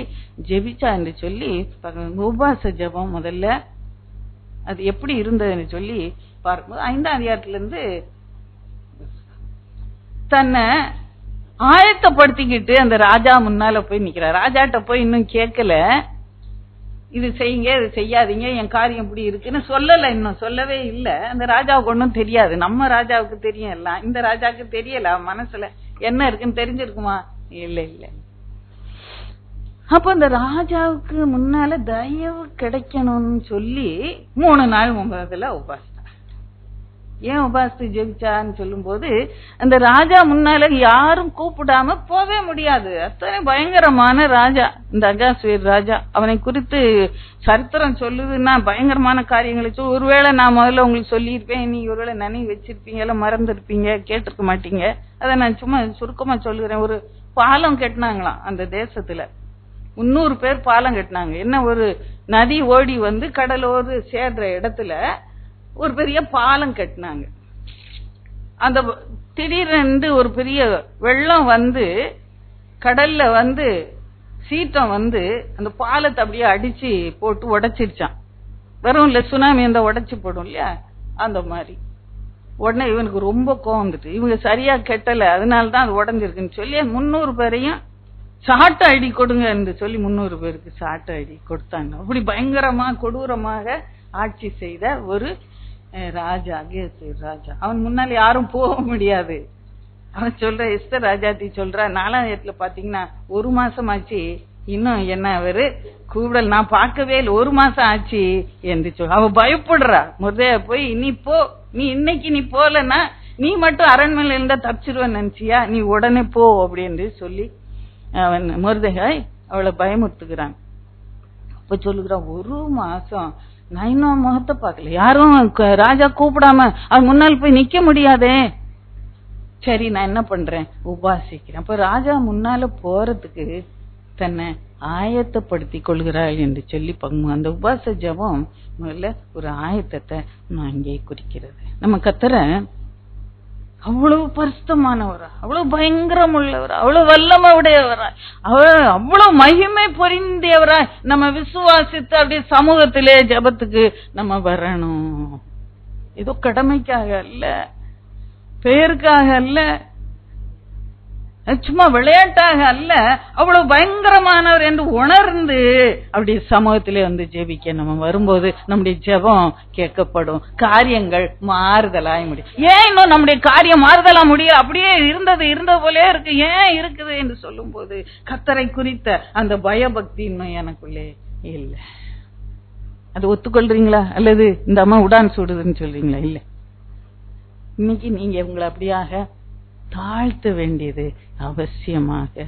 ஜெபிச்சா என்று சொல்லி உபவாச ஜெபம் முதல்ல அது எப்படி இருந்ததுன்னு சொல்லி பார்க்கும்போது 5ஆம் அதிகாரத்துல இருந்து தன்னை ஆயத்தப்படுத்திக்கிட்டு அந்த ராஜா முன்னால போய் நிக்கிறார். ராஜாட்ட போய் இன்னும் கேட்கல, இது செய்யுங்க இது செய்யாதீங்க என் காரியம் இப்படி இருக்குன்னு சொல்லல, இன்னும் சொல்லவே இல்லை. அந்த ராஜாவுக்கு ஒன்றும் தெரியாது. நம்ம ராஜாவுக்கு தெரியும் எல்லாம், இந்த ராஜாவுக்கு தெரியல. மனசுல என்ன இருக்குன்னு தெரிஞ்சிருக்குமா? இல்ல இல்ல. அப்ப அந்த ராஜாவுக்கு முன்னால தயவு கிடைக்கணும்னு சொல்லி 3 நாள் முன்பதுல உபாசிட்டான். ஏன் உபாசித்து ஜெபிச்சான்னு சொல்லும் போது, அந்த ராஜா முன்னால யாரும் கூப்பிடாம போவே முடியாது. அத்தனை பயங்கரமான ராஜா இந்த அகாஸ்வேர் ராஜா. அவனை குறித்து சரித்திரம் சொல்லுதுன்னா பயங்கரமான காரியங்களை ஒருவேளை நான் முதல்ல உங்களுக்கு சொல்லியிருப்பேன், நீ ஒருவேளை நினைவு வச்சிருப்பீங்க, எல்லாம் மறந்துருப்பீங்க, கேட்டிருக்க மாட்டீங்க. அதை நான் சும்மா சுருக்கமா சொல்லுகிறேன். ஒரு பாலம் கட்டினாங்களாம் அந்த தேசத்துல. 300 பேர் பாலம் கட்டினாங்க. என்ன, ஒரு நதி ஓடி வந்து கடலோடு சேர்ற இடத்துல ஒரு பெரிய பாலம் கட்டினாங்க. அந்த திடீரென்று ஒரு பெரிய வெள்ளம் வந்து கடல்ல வந்து சீற்றம் வந்து அந்த பாலத்தை அப்படியே அடிச்சு போட்டு உடைச்சிருச்சான். வெறும் இல்ல, சுனாமி அந்த உடைச்சு போடும் இல்லையா, அந்த மாதிரி. உடனே இவனுக்கு ரொம்ப கோவம் வந்துட்டு, இவங்க சரியா கெட்டல, அதனாலதான் அது உடஞ்சிருக்குன்னு சொல்லி 300 பேரையும் சாட்டை அடி கொடுங்க என்று சொல்லி 300 பேருக்கு சாட்டை அடி கொடுத்தாங்க. அப்படி பயங்கரமா கொடூரமாக ஆட்சி செய்த ஒரு ராஜா அகேஸ்வேர் ராஜா. அவன் முன்னால யாரும் போக முடியாது. அவன் சொல்ற, எஸ்தர் ராஜாத்தி சொல்ற, 4ஆம் இடத்துல பாத்தீங்கன்னா 1 மாசம் ஆச்சு, இன்னும் என்ன அவரு கூடல் நான் பார்க்கவே இல்லை, 1 மாசம் ஆச்சு என்று சொல். அவ பயப்படுறா. முருதையா போய், நீ போ, நீ இன்னைக்கு நீ போலன்னா நீ மட்டும் அரண்மனையில இருந்தா தப்பிச்சிருவேன்னு நினைச்சியா, நீ உடனே போ அப்படின்னு சொல்லி அவன் முருதைகாய் அவளை பயமுறுத்துக்கிறான். அப்ப சொல்லுகிறான், 1 மாசம் நான் இன்னும் முகத்தை பார்க்கல, யாரும் ராஜா கூப்பிடாம அவன் முன்னால் போய் நிக்க முடியாதே. சரி நான் என்ன பண்றேன், உபாசிக்கிறேன். அப்ப ராஜா முன்னால போறதுக்கு தன்னை ஆயத்தப்படுத்தி கொள்கிறாள் என்று சொல்லி அந்த உபாச ஜபம் முதல்ல ஒரு ஆயத்தத்தை நான் இங்கே குறிக்கிறது. நம்ம கத்தரை அவ்வளவு பரிசுத்தமானவரா, அவ்வளவு பயங்கரம் உள்ளவரா, அவ்வளவு வல்லமை உடையவரா, அவ்வளவு மகிமை பொருந்தியவரா நம்ம விசுவாசித்து அப்படியே சமூகத்திலே ஜபத்துக்கு நம்ம வரணும். ஏதோ கடமைக்காக அல்ல, பெயருக்காக அல்ல, சும்மா விளையாட்டாக அல்ல, அவ்வளவு பயங்கரமானவர் என்று உணர்ந்து அப்படி சமூகத்திலே வந்து ஜெபிக்க நம்ம வரும்போது நம்முடைய ஜெபம் கேட்கப்படும், காரியங்கள் மாறுதலாய் முடியும். ஏன் இன்னும் நம்முடைய காரியம் மாறுதலா முடியும்? அப்படியே இருந்தது போலே இருக்கு. ஏன் இருக்குது என்று சொல்லும் போது கர்த்தரை குறித்த அந்த பயபக்தி இன்னும் எனக்குள்ளே இல்லை. அது ஒத்துக்கொள்றீங்களா? அல்லது இந்த அம்மா உடான் சுடுதுன்னு சொல்றீங்களா? இல்ல, இன்னைக்கு நீங்க உங்களை அப்படியாக தாழ்த்த வேண்டியது அவசியமாக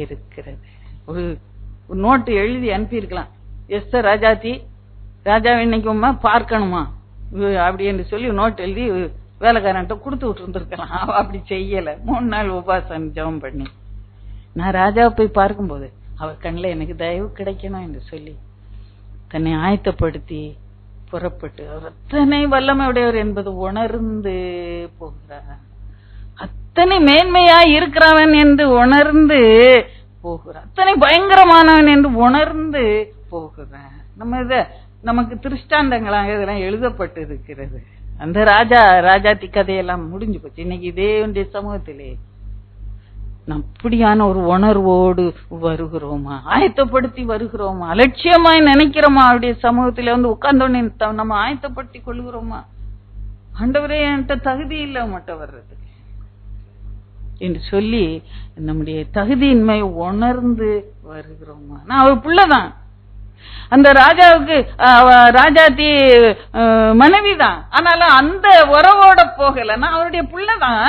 இருக்கிறது. ஒரு நோட்டு எழுதி அனுப்பியிருக்கலாம், எஸ்தர் ராஜாத்தி, ராஜாவை இன்னைக்கு பார்க்கணுமா அப்படி என்று சொல்லி நோட்டு எழுதி வேலைக்காரன்ட்ட கொடுத்து விட்டு இருந்திருக்கலாம். அப்படி செய்யல. 3 நாள் உபாசம் ஜெபம் பண்ணி, நான் ராஜாவை போய் பார்க்கும்போது அவர் கண்ணில் எனக்கு தயவு கிடைக்கணும் என்று சொல்லி தன்னை ஆயத்தப்படுத்தி புறப்பட்டு அவர் அத்தனை வல்லமை உடையவர் என்பது உணர்ந்து போகிறார். அத்தனை மேன்மையா இருக்கிறவன் என்று உணர்ந்து போகிறான், அத்தனை பயங்கரமானவன் என்று உணர்ந்து போகிறான். நம்ம இத நமக்கு திருஷ்டாந்தங்களாக இதெல்லாம் எழுதப்பட்டு இருக்கிறது. அந்த ராஜாத்தி கதையெல்லாம் முடிஞ்சு போச்சு. இன்னைக்கு இதே வேண்டிய சமூகத்திலே அப்படியான ஒரு உணர்வோடு வருகிறோமா, ஆயத்தப்படுத்தி வருகிறோமா, அலட்சியமாய் நினைக்கிறோமா? அவருடைய சமூகத்தில வந்து உட்கார்ந்தோடனே நம்ம ஆயத்தப்படுத்தி கொள்கிறோமா? ஆண்டவரே என்கிட்ட தகுதி இல்லை உமட்ட வர்றதுக்கு என்று சொல்லி நம்முடைய தகுதியின்மை உணர்ந்து வருகிறோமா? நான் அவர் பிள்ளைதான், அந்த ராஜாவுக்கு ராஜாத்தி மனைவிதான், ஆனாலும் அந்த உறவோட போகல. நான் அவருடைய பிள்ளைதான்,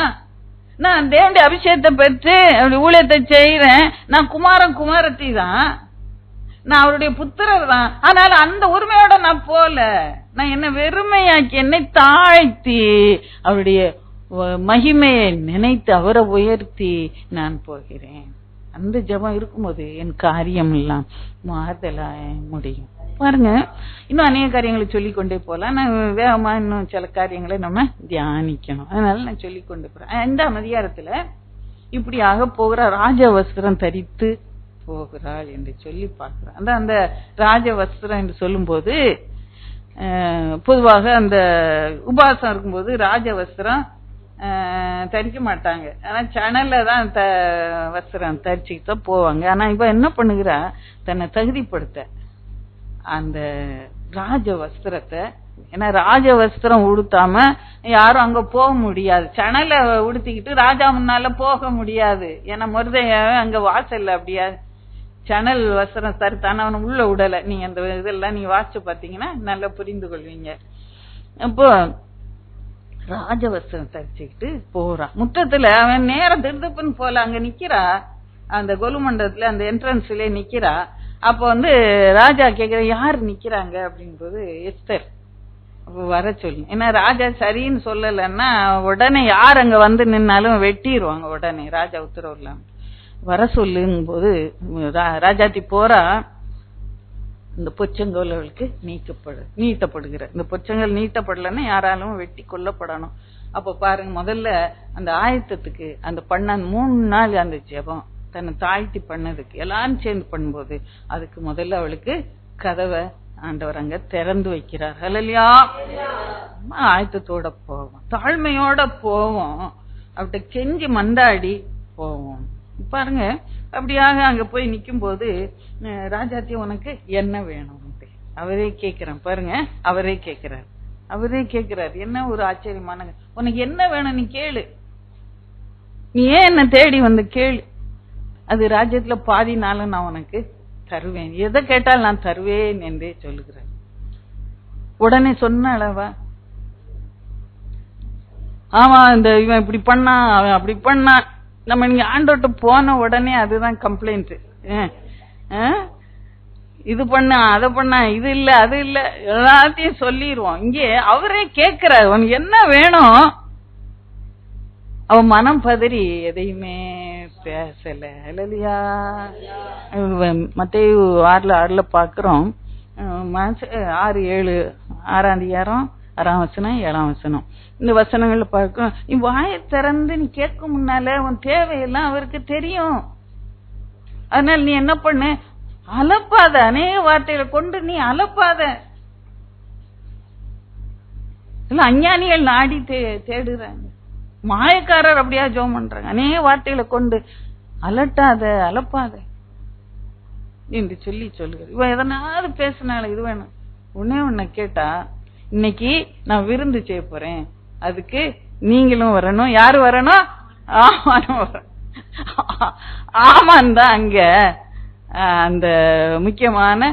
நான் தேவனுடைய அபிஷேகத்தை பெற்று அவருடைய ஊழியத்தை செய்யறேன், நான் குமாரத்தி தான், நான் அவருடைய புத்திரர் தான். ஆனால அந்த உரிமையோட நான் போல, நான் என்ன வெறுமையாக்கி என்னை தாழ்த்தி அவருடைய மகிமையை நினைத்து அவரை உயர்த்தி நான் போகிறேன். அந்த ஜெபம் இருக்கும்போது என் காரியம் எல்லாம் மாறுதலாய் முடியும். பாருங்க, இன்னும் அநேக காரியங்களை சொல்லிக்கொண்டே போலாம். நான் வேகமா இன்னும் சில காரியங்களை நம்ம தியானிக்கணும், அதனால நான் சொல்லிக்கொண்டே போறேன். 5ஆம் அதிகாரத்துல இப்படியாக போகிற ராஜ வஸ்திரம் தரித்து போகிறாள் என்று சொல்லி பார்க்கிறேன். அந்த ராஜ வஸ்திரம் என்று சொல்லும் போது பொதுவாக அந்த உபாசம் இருக்கும்போது ராஜ வஸ்திரம் தரிக்க மாட்டாங்க, ஆனா சணல்ல தான் வஸ்திரம் தரிச்சுக்கிட்டு போவாங்க. ஆனா இப்ப என்ன பண்ணுகிறா, தன்னை தகுதிப்படுத்த அந்த ராஜ வஸ்திரத்தை, ஏன்னா ராஜ வஸ்திரம் உடுத்தாம யாரும் அங்க போக முடியாது. சணலை உடுத்திக்கிட்டு ராஜா முன்னால போக முடியாது. ஏன்னா மருதைய அங்க வாசல்ல அப்படியா சணல் வஸ்திரம் தருத்தான அவனை உள்ள விடல. நீங்க அந்த இதெல்லாம் நீங்க வாசிச்சு பாத்தீங்கன்னா நல்லா புரிந்து கொள்வீங்க. அப்போ ராஜவஸ்திரம் தரிச்சுக்கிட்டு போறான். முற்றத்துல அவன் நேரம் திருதுப்புன்னு போல அங்க நிக்கிறா, அந்த கொலுமண்டபத்துல அந்த என்ட்ரன்ஸ்ல நிக்கிறா. அப்ப ராஜா கேக்குற யாரு நிக்கிறாங்க அப்படின்போது எஸ்தர். அப்ப வர சொல்லு. ஏன்னா ராஜா சரின்னு சொல்லலன்னா உடனே யார் அங்க நின்னாலும் வெட்டிடுவாங்க. உடனே ராஜா உத்தரவு இல்லாம வர சொல்லுங்கும் போது ராஜாத்தி போறா. இந்த பொச்சங்கோல் அவளுக்கு நீட்டப்படுகிற இந்த பொச்சங்கள் நீட்டப்படலன்னா யாராலும் வெட்டி கொல்லப்படணும். அப்ப பாருங்க, முதல்ல அந்த ஆயத்தத்துக்கு அந்த 3 நாள் அந்த ஜெபம் தன்னை தாழ்த்தி பண்ணதுக்கு எல்லாரும் சேர்ந்து பண்ணும்போது அதுக்கு முதல்ல அவளுக்கு கதவை ஆண்டவர் அங்க திறந்து வைக்கிறார். ஹல்லேலூயா. ஆயத்தத்தோட போவோம், தாழ்மையோட போவோம், அவட்ட கெஞ்சி மண்டாடி போவோம். பாருங்க, அப்படியாக அங்க போய் நிக்கும் போது ராஜாத்தி உனக்கு என்ன வேணும் அவரே கேட்கிறான். பாருங்க, அவரே கேட்கிறார். என்ன ஒரு ஆச்சரியமான, உனக்கு என்ன வேணும் நீ கேளு, நீ ஏன் என்ன தேடி கேளு, அது ராஜ்யத்துல பாதினாலும் நான் உனக்கு தருவேன், எதை கேட்டாலும் நான் தருவேன் என்றே சொல்லுகிறேன். உடனே சொன்ன அளவா, ஆமா இந்த இவன் இப்படி பண்ணா அவன் அப்படி பண்ணா, நம்ம நீங்க ஆண்டோட்ட போன உடனே அதுதான் கம்ப்ளைண்ட். இது பண்ண அதை பண்ண, இது இல்ல அது இல்ல, எல்லாத்தையும் சொல்லிடுவோம். இங்கே அவரே கேட்கிறார் உனக்கு என்ன வேணும். அவன் மனம் பதறி எதையுமே பேசல. இல்லையா? மத்தேயு 6:6 பாக்குறோம். 6:7 6ஆம் அதிகாரம் 6ஆம் வசனம் 7ஆம் வசனம் இந்த வசனங்கள்ல பார்க்கிறோம். நீ வாயை திறந்து நீ கேட்க முன்னால உன் தேவையெல்லாம் அவருக்கு தெரியும். அதனால நீ என்ன பண்ணு, அலப்பாத, அநேக வார்த்தைகளை கொண்டு நீ அலப்பாத. இல்ல அஞ்ஞானிகள் நாடி தேடுறாங்க, மாயக்காரர் அப்படியா ஜெபம் பண்றாங்க, அநேக வார்த்தைகளை கொண்டு அலட்டாத அலப்பாத என்று சொல்லுகிறார். இவன் எதனாவது பேசினால இது வேணும். ஒண்ணு கேட்டா, இன்னைக்கு நான் விருந்து செய்ய போறேன், அதுக்கு நீங்களும் வரணும். யாரு வரணும்? ஆமான் தான் அங்க அந்த முக்கியமான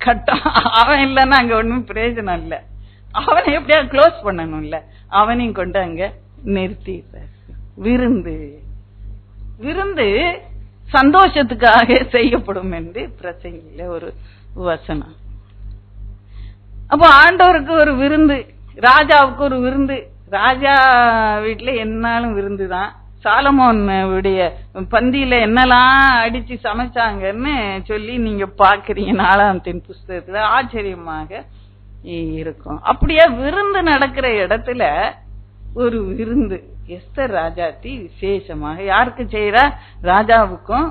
கட்டம். அவன் இல்லைன்னா அங்க ஒண்ணும் பிரயோஜனம் இல்ல. அவனை எப்படியா க்ளோஸ் பண்ணணும் இல்ல, அவனையும் கொண்டு அங்க நிறுத்தி. விருந்து சந்தோஷத்துக்காக செய்யப்படும் என்று பிரசங்கில ஒரு வசனம். அப்போ ஆண்டவருக்கு ஒரு விருந்து, ராஜாவுக்கு ஒரு விருந்து. ராஜா வீட்டுல என்னாலும் விருந்துதான். சாலமோன் உடைய பந்தியில என்னெல்லாம் அடிச்சு சமைச்சாங்கன்னு சொல்லி நீங்க பாக்குறீங்க 4ஆம் புஸ்தகத்துல. ஆச்சரியமாக இருக்கும். அப்படியே விருந்து நடக்கிற இடத்துல ஒரு விருந்து எஸ்தர் ராஜாத்தி விசேஷமாக யாருக்கு செய்யறா? ராஜாவுக்கும்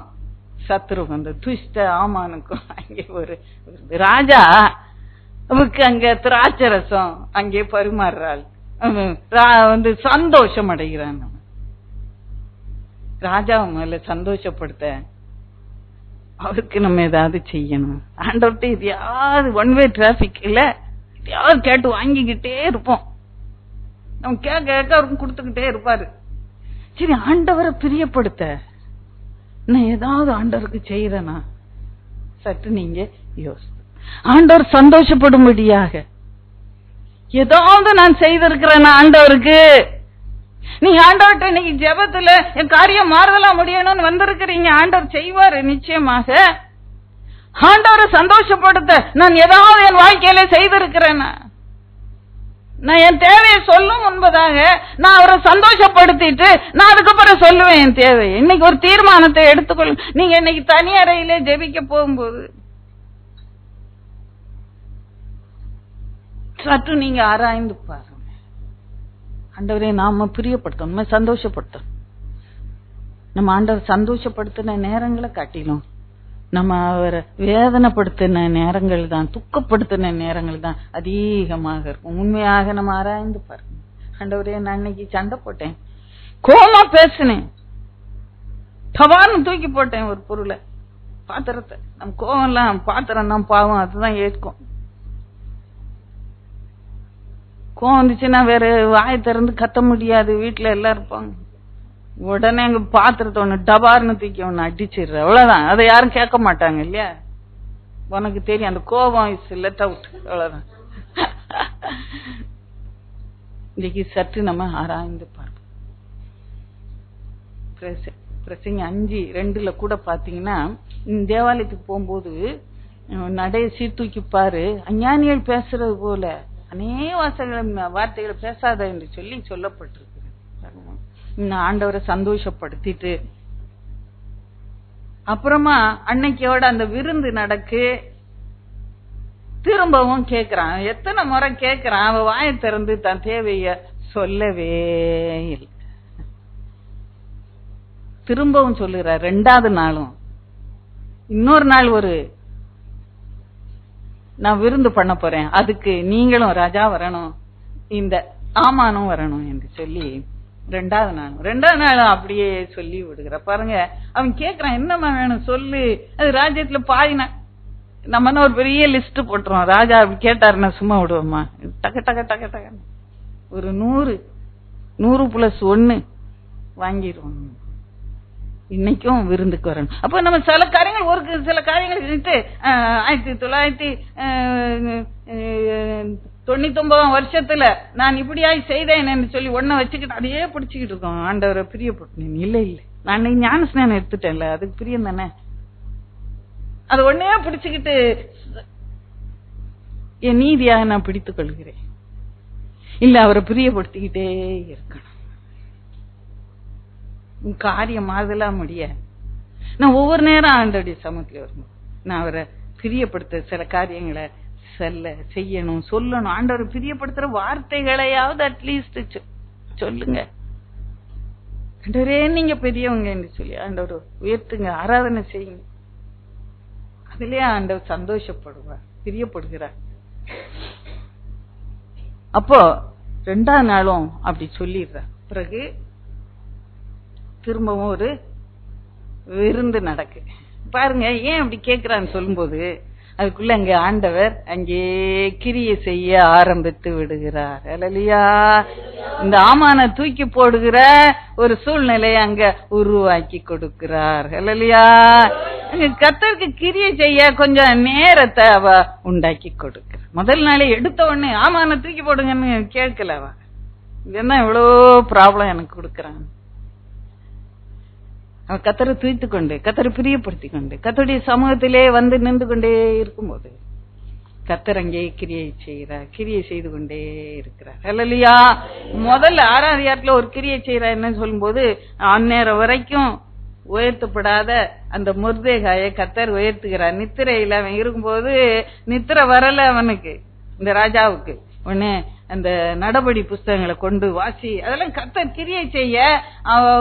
சத்ருக்கும், அந்த துஷ்ட ஆமானுக்கும் அங்கே ஒரு ராஜா அவருக்கு அங்க திராட்சை ரசம் அங்கே பரிமாறுறாள். சந்தோஷம் அடைகிறான். ராஜாவை மேல சந்தோஷப்படுத்த அவருக்கு நம்ம ஏதாவது செய்யணும். ஆண்டவர்கிட்ட எதையாவது ஒன்வே டிராபிக் இல்ல, எதையாவது கேட்டு வாங்கிக்கிட்டே இருப்போம். நம்ம கேட்க அவருக்கு கொடுத்துக்கிட்டே இருப்பாரு. சரி, ஆண்டவரை பிரியப்படுத்த நான் ஏதாவது ஆண்டவருக்கு செய்யறேனா? சற்று நீங்க யோசி. ஆண்டவர் சந்தோஷப்படும்படியாக ஏதாவது நான் செய்திருக்கிறேன் ஆண்டவருக்கு. நீங்க ஆண்டவர்கிட்ட இன்னைக்கு ஜெபத்துல என் காரியம் மாறுதலாம் முடியணும்னு வந்திருக்கிறீங்க. ஆண்டவர் செய்வாரு நிச்சயமாக. ஆண்டவரை சந்தோஷப்படுத்த நான் ஏதாவது என் வாழ்க்கையில செய்திருக்கிறேன். நான் என் தேவையை சொல்லும் முன்பதாக நான் அவரை சந்தோஷப்படுத்திட்டு நான் அதுக்கப்புறம் சொல்லுவேன் என் தேவை. இன்னைக்கு ஒரு தீர்மானத்தை எடுத்துக்கொள்ளும். நீங்க இன்னைக்கு தனி அறையிலே ஜெபிக்க போகும்போது சற்று நீங்க ஆராய்ந்து பாருங்க. ஆண்டவரே நாம பிரியப்படுத்தணும், நம்ம சந்தோஷப்படுத்தணும். நம்ம ஆண்டவர் சந்தோஷப்படுத்தின நேரங்களை காட்டிலும் நம்ம அவரை வேதனைப்படுத்தின நேரங்கள் தான், துக்கப்படுத்தின நேரங்கள் தான் அதிகமாக இருக்கும். உண்மையாக நம்ம ஆராய்ந்து பாருங்க. ஆண்டவரே நான் இன்னைக்கு சண்டை போட்டேன், கோமா பேசினேன், தவான்னு தூக்கி போட்டேன் ஒரு பொருளை, பாத்திரத்தை. நம்ம கோவம் எல்லாம் பாத்திரம் தான் பாவம், அதுதான் ஏற்கும். கோவம் வந்துச்சுன்னா வேற வாயை திறந்து கத்த முடியாது, வீட்டுல எல்லாம் இருப்பாங்க. உடனே அங்க பாத்திரத்தை ஒண்ணு டபார்னு தூக்கி ஒண்ணு அடிச்சிடுற, அவ்வளவுதான். அதை யாரும் கேட்க மாட்டாங்க இல்லையா? உனக்கு தெரியும் அந்த கோபம் இஸ் லெட் அவுட், அவ்வளவுதான். இன்னைக்கு சற்று நம்ம ஆராய்ந்து பார்ப்போம். பிரசங்க 5:2 கூட பாத்தீங்கன்னா, தேவாலயத்துக்கு போகும்போது நடைய சீர்தூக்கி பாரு, அஞ்ஞானிகள் பேசுறது போல வார்த்தைகளை பேசாத என்று சொல்லி சொல்லப்பட்டிருக்கு. ஆண்டவரை சந்தோஷப்படுத்திட்டு அப்புறமா அன்னைக்கோட அந்த விருந்து நடக்கு. திரும்பவும் கேக்குறான், எத்தனை முறை கேக்குறான், அவ வாயை திறந்து தன் தேவைய சொல்லவே இல்லை. திரும்பவும் சொல்லுற. 2வது நாளும் இன்னொரு நாள் நான் விருந்து பண்ண போறேன், அதுக்கு நீங்களும் ராஜா வரணும், இந்த ஆமானும் வரணும் என்று சொல்லி 2வது நாளும் அப்படியே சொல்லி விடுகிற. பாருங்க, அவன் கேக்குறான், என்னமா வேணும் சொல்லு. அது ராஜ்யத்துல பாதினா நம்ம ஒரு பெரிய லிஸ்ட் போட்டுருவோம். ராஜா அப்படி கேட்டாருன்னா சும்மா விடுவோமா? டக டக டக டக ஒரு 100+1 வாங்கிடுவோம். இன்னைக்கும் விருந்துக்கு வரணும். அப்ப நம்ம சில காரியங்கள் சில காரியங்கள் 1999 வருஷத்துல நான் இப்படியாய் செய்தேன் என்று சொல்லி ஒன்ன வச்சுக்கிட்டு அதையே பிடிச்சுக்கிட்டு இருக்கோம். ஆண்டவரை பிரியப்பட்டேன். இல்ல நான் ஞான ஸ்நானம் எடுத்துட்டேன்ல, அதுக்கு பிரியம் தானே. அது ஒன்னே பிடிச்சுக்கிட்டு என் நீதியாக நான் பிடித்துக் கொள்கிறேன். இல்ல, அவரை பிரியப்படுத்திக்கிட்டே இருக்கணும். காரியம் மாறுதலாம் முடியாது. நான் ஒவ்வொரு நேரம் ஆண்டோடைய சமூகத்துல வரணும். நான் அவரை பிரியப்படுத்த சில காரியங்களை செய்யணும், சொல்லணும். ஆண்டவரை பிரியப்படுத்துற வார்த்தைகளையாவது அட்லீஸ்ட் சொல்லுங்க. ஆண்டவரே நீங்க பெரியவங்க என்று சொல்லி ஆண்டவர் உயர்த்துங்க, ஆராதனை செய்யுங்க. அதுலயே ஆண்டவர் சந்தோஷப்படுவார், பிரியப்படுகிறார். அப்போ 2வது நாளும் அப்படி சொல்லிடுறார். பிறகு திரும்பவும் ஒரு விருந்து நடக்கு. பாருங்க, ஏன் அப்படி கேட்கிறான்னு சொல்லும்போது அதுக்குள்ள அங்க ஆண்டவர் அங்கே கிரியை செய்ய ஆரம்பித்து விடுகிறார். அல்லேலூயா. இந்த ஆமான தூக்கி போடுகிற ஒரு சூழ்நிலையை அங்க உருவாக்கி கொடுக்கிறார். அல்லேலூயா. அங்க கர்த்தருக்கு கிரியை செய்ய கொஞ்சம் நேரத்தை அவ உண்டாக்கி கொடுக்கிறார். முதல் நாளே எடுத்த உடனே ஆமான தூக்கி போடுங்கன்னு கேட்கல. அவ என்ன இவ்வளோ ப்ராப்ளம் எனக்கு கொடுக்கறான். அவன் கர்த்தரை துதித்து கொண்டு, கர்த்தரை பிரியப்படுத்தி கொண்டு, கர்த்தருடைய சமூகத்திலே வந்து நின்று கொண்டே இருக்கும்போது கர்த்தர் அங்கே கிரியை செய்து கொண்டே இருக்கிறார். அல்லேலூயா. முதல்ல 6ஆம் அதிகாரத்துல ஒரு கிரியை செய்யறார். என்ன சொல்லும் போது, அந்நேரம் வரைக்கும் உயர்த்தப்படாத அந்த மொர்தெகாயை கர்த்தர் உயர்த்துகிறார். நித்திரையில அவன் இருக்கும்போது நித்திரை வரல அவனுக்கு, இந்த ராஜாவுக்கு. உடனே அந்த நடபடி புஸ்தகங்களை கொண்டு வாசி, அதெல்லாம் கர்த்தர் கிரியை செய்ய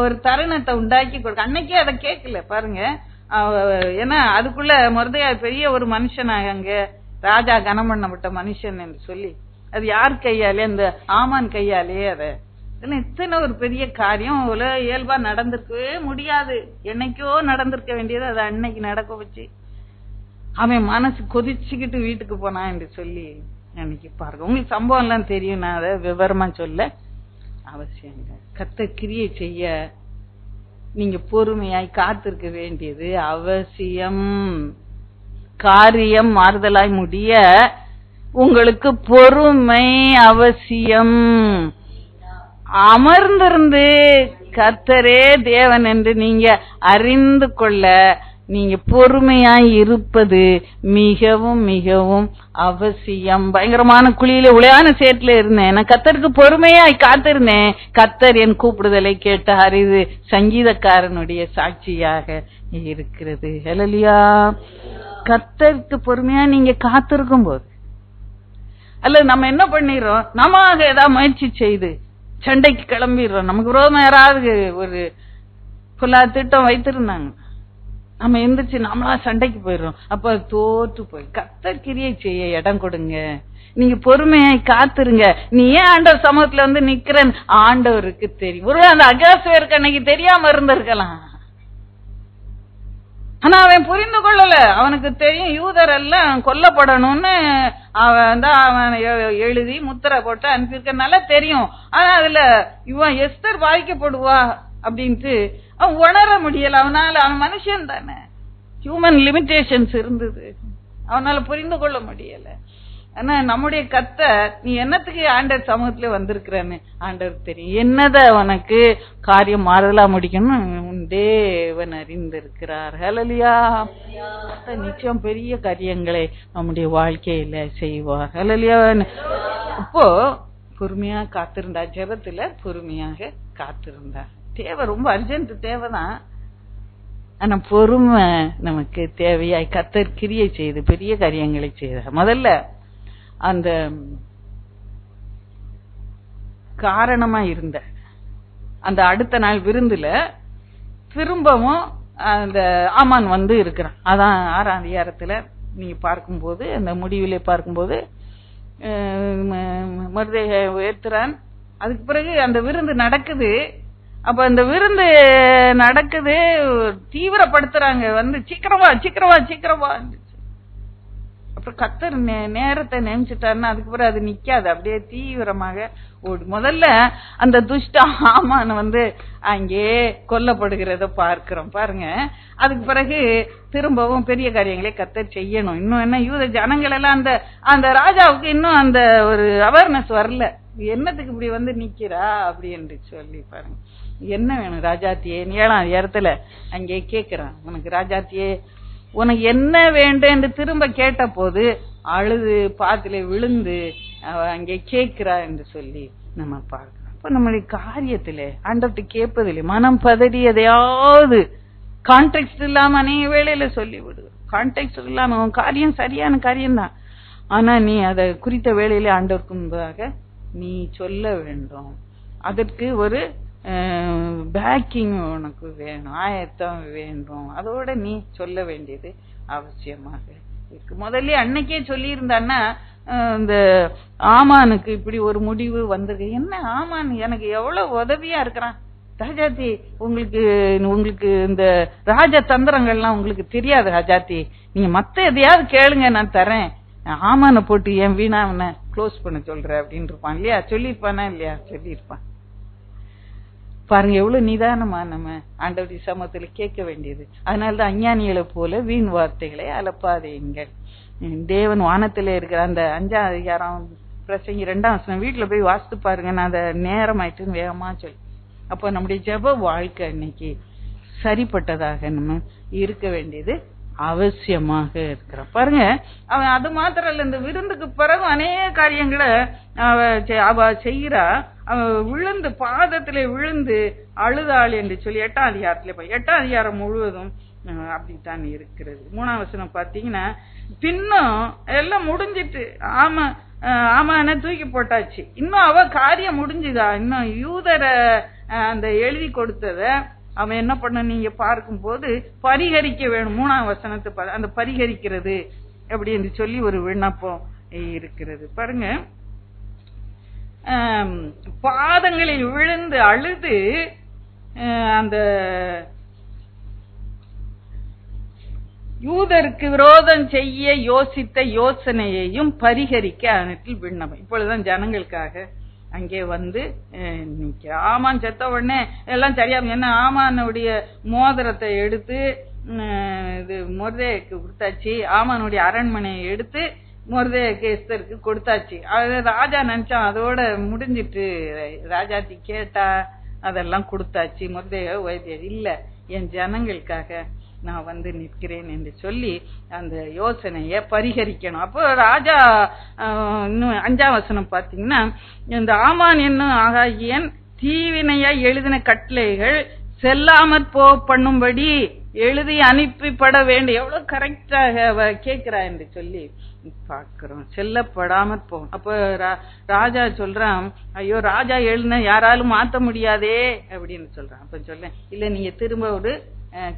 ஒரு தருணத்தை உண்டாக்கி கொடுக்க. அன்னைக்கே அதை கேட்கல பாருங்க. ஏன்னா அதுக்குள்ள மொர்தெகாய் பெரிய ஒரு மனுஷனாக, அங்க ராஜா கனம் பண்ணப்பட்ட மனுஷன் என்று சொல்லி, அது யார் கையாலே? அந்த ஆமான் கையாலே. அதை இத்தனை ஒரு பெரிய காரியம் இயல்பா நடந்திருக்கவே முடியாது. என்னைக்கோ நடந்திருக்க வேண்டியது அது அன்னைக்கு நடக்க வச்சு அவன் மனசு கொதிச்சுக்கிட்டு வீட்டுக்கு போனான் என்று சொல்லி அன்னைக்கு பாருங்க. உங்களுக்கு சம்பவம் எல்லாம் தெரியும், நான் அதை விவரமா சொல்ல அவசியம். கர்த்தர் கிரியை செய்ய நீங்க பொறுமையாய் காத்திருக்க வேண்டியது அவசியம். காரியம் மாறுதலாய் முடிய உங்களுக்கு பொறுமை அவசியம். அமர்ந்திருந்து கர்த்தரே தேவன் என்று நீங்க அறிந்து கொள்ள நீங்க பொறுமையாய் இருப்பது மிகவும் மிகவும் அவசியம். பயங்கரமான குழியில உளையான சேற்றுல இருந்தேன், நான் கர்த்தருக்கு பொறுமையாய் காத்திருந்தேன், கர்த்தர் என் கூப்பிடுதலை கேட்டார். இது சங்கீதக்காரனுடைய சாட்சியாக இருக்கிறது. ஹல்லேலூயா. கர்த்தருக்கு பொறுமையா நீங்க காத்திருக்கும் போது, அல்லது நம்ம என்ன பண்ணிடுறோம், நம்ம ஏதாவது முயற்சி செய்து சண்டைக்கு கிளம்பிடுறோம். நமக்கு விரோதமா யாராவது ஒரு பொல்லாத திட்டம் வைத்திருந்தாங்க, நம்ம எந்திரிச்சு நம்மளா சண்டைக்கு போயிடுறோம். அப்ப தோற்று போய் கர்த்தர் கிரியை செய்ய இடம் கொடுங்க. நீங்க பொறுமையாய் காத்துருங்க. நீ ஏன் ஆண்டவர் சமூகத்துல வந்து நிக்கிறேன்னு ஆண்டவருக்கு தெரியும். ஒரு அந்த அகாசுவருக்கு அன்னைக்கு தெரியாம இருந்திருக்கலாம். ஆனா அவன் புரிந்து கொள்ளல. அவனுக்கு தெரியும் யூதர் எல்லாம் கொல்லப்படணும்னு அவன் தான் அவன் எழுதி முத்திரை போட்டு அனுப்பியிருக்கனால தெரியும். ஆனா அதுல இவன் எஸ்தர் பாதிக்கப்படுவா அப்படின்ட்டு அவன் உணர முடியல. அவனால, அவன் மனுஷன் தானே, ஹியூமன் லிமிடேஷன்ஸ் இருந்தது, அவனால புரிந்து கொள்ள முடியல. ஆனா நம்முடைய கர்த்தர், நீ என்னத்துக்கு ஆண்டவர் சமூகத்துல வந்திருக்கிறன்னு ஆண்டவர் தெரியும். என்னத உனக்கு காரியம் மாறுதலா முடிக்கணும் தேவன் அறிந்திருக்கிறார். ஹல்லேலூயா. நிச்சயம் பெரிய காரியங்களை நம்முடைய வாழ்க்கையில செய்வார். ஹல்லேலூயா. இப்போ பொறுமையா காத்திருந்தா, ஜெபத்துல பொறுமையாக காத்திருந்தா. தேவை ரொம்ப அர்ஜென்ட் தேவைதான். ஆனா பொறுமை நமக்கு தேவையாய் கர்த்தர் கிரியை செய்து பெரிய காரியங்களை செய்தார். முதல்ல அந்த காரணமா இருந்த அந்த அடுத்த நாள் விருந்துல திரும்பவும் அந்த ஆமான் வந்து இருக்கிறான். அதான் 6ஆம் அதிகாரத்துல நீங்க பார்க்கும்போது, அந்த முடிவிலே பார்க்கும்போது மொர்தெகா உயர்த்துறான். அதுக்கு பிறகு அந்த விருந்து நடக்குது. அப்ப அந்த விருந்து நடக்குது, தீவிரப்படுத்துறாங்க, வந்து சீக்கிரமா சீக்கிரமா சீக்கிரமா. அப்புறம் கர்த்தர் நேரத்தை நியமிச்சுட்டாருன்னா அதுக்கு பிறகு அது நிக்காது, அப்படியே தீவிரமாக ஓடு. முதல்ல அந்த துஷ்ட ஆமான் வந்து அங்கே கொல்லப்படுகிறத பார்க்கிறோம் பாருங்க. அதுக்கு பிறகு திரும்பவும் பெரிய காரியங்களை கர்த்தர் செய்யணும். இன்னும் என்ன, யூத ஜனங்கள் எல்லாம் அந்த ராஜாவுக்கு இன்னும் அந்த ஒரு அவேர்னஸ் வரல, என்னத்துக்கு இப்படி வந்து நிக்கிறா அப்படி என்று சொல்லி பாருங்க. என்ன வேணும் ராஜாத்தியே, 7ஆம் இடத்துல அங்கே கேக்குறான், உனக்கு ராஜாத்தியே உனக்கு என்ன வேண்டும் என்று திரும்ப கேட்ட போது அழுது பாத்திலே விழுந்து அங்கே கேட்கிறா என்று சொல்லி நம்ம பார்க்கிறோம். இப்ப நம்மளுடைய காரியத்திலே ஆண்டவர்கிட்ட கேட்பதில்லை, மனம் பதறி எதையாவது கான்டெக்ட் இல்லாம அநேக வேளையில சொல்லி விடுவோம். கான்டெக்ட் இல்லாம உன் காரியம் சரியான காரியம்தான், ஆனா நீ அதை குறித்த வேளையிலே ஆண்டவருக்கு முன்பாக நீ சொல்ல வேண்டும். அதற்கு ஒரு பேக்கிங் உனக்கு வேணும், ஆயத்தம் வேண்டும். அதோட நீ சொல்ல வேண்டியது அவசியமாக இருக்கு. முதல்ல அன்னைக்கே சொல்லி இருந்தான்னா இந்த ஆமானுக்கு இப்படி ஒரு முடிவு வந்தது. என்ன ஆமான் எனக்கு எவ்வளவு உதவியா இருக்கிறான், ராஜாத்தி உங்களுக்கு இந்த ராஜ தந்திரங்கள்லாம் உங்களுக்கு தெரியாது ராஜாத்தி, நீங்க மத்த எதையாவது கேளுங்க நான் தரேன், ஆமான போட்டு என் வீணா அவனை க்ளோஸ் பண்ண சொல்ற அப்படின்னு இருப்பான் இல்லையா? சொல்லியிருப்பானா இல்லையா? சொல்லியிருப்பான். பாருங்க எவ்வளவு நிதானமா நம்ம ஆண்டவருடைய சமூகத்துல கேட்க வேண்டியது. அதனாலதான் அஞ்ஞானிகளை போல வீண் வார்த்தைகளை அலப்பாதீங்கள். தேவன் வானத்திலே இருக்கிற அந்த 5ஆம் அதிகாரம் பிரசங்கி 2ஆம் வசனம் வீட்டுல போய் வாசித்து பாருங்க. நான் அதை நேரம் ஆயிட்டுன்னு வேகமா சொல்லி, அப்ப நம்முடைய ஜெப வாழ்க்கை இன்னைக்கு சரிப்பட்டதாக நம்ம இருக்க வேண்டியது அவசியமாக இருக்கிறோம். பாருங்க அவன் அது மாத்திரம் இல்ல, இந்த விருந்துக்கு பிறகு அநேக காரியங்களை அவ செய்யறா. அவ விழுந்து பாதத்திலே விழுந்து அழுதாள் என்று சொல்லி 8ஆம் அதிகாரத்துல 8ஆம் அதிகாரம் முழுவதும் அப்படித்தான் இருக்கிறது. 3ஆம் வசனம் பாத்தீங்கன்னா, பின்னும் எல்லாம் முடிஞ்சிட்டு ஆமான தூக்கி போட்டாச்சு, இன்னும் அவ காரியம் முடிஞ்சுதா, இன்னும் யூதர அந்த எழுதி கொடுத்தத அவன் என்ன பண்ண நீங்க பார்க்கும் போது பரிகரிக்க வேணும். 3ஆம் வசனத்தை அந்த பரிகரிக்கிறது அப்படி என்று சொல்லி ஒரு விண்ணப்பம் இருக்கிறது பாருங்க. பாதங்களில் விழுந்து அழுது அந்த யூதருக்கு விரோதம் செய்ய யோசித்த யோசனையையும் பரிகரிக்க அவனுக்கு விண்ணப்பம். இப்பொழுதுதான் ஜனங்களுக்காக அங்கே வந்து ஆமான் செத்த உடனே எல்லாம் சரியா, என்ன ஆமானுடைய மோதிரத்தை எடுத்து இது மொர்தெகாய்க்கு கொடுத்தாச்சு, ஆமானுடைய அரண்மனையை எடுத்து மொர்தெகாய்க்கு எஸ்தருக்கு கொடுத்தாச்சு. அது ராஜா நினைச்சான் அதோட முடிஞ்சிட்டு, ராஜாத்தி கேட்டா அதெல்லாம் கொடுத்தாச்சு, மொர்தெகாய் வைத்தியர் இல்ல, என் ஜனங்களுக்காக நான் வந்து நிற்கிறேன் என்று சொல்லி அந்த யோசனைய பரிகரிக்கணும். அப்போ ராஜா இன்னும் 5ஆம் வசனம் பாத்தீங்கன்னா, இந்த ஆமான் என்னும் ஆகாகியன் தீவினையா எழுதின கட்டளைகள் செல்லாமற் பண்ணும்படி எழுதி அனுப்பிப்பட வேண்டும். எவ்வளவு கரெக்டாக அவ கேட்கிறா என்று சொல்லி பார்க்கிறோம். செல்லப்படாமற் போகும். அப்ப ராஜா சொல்றான், ஐயோ ராஜா எழுதின யாராலும் மாத்த முடியாதே அப்படின்னு சொல்றான். அப்ப சொல்றேன், இல்ல நீங்க திரும்ப ஒரு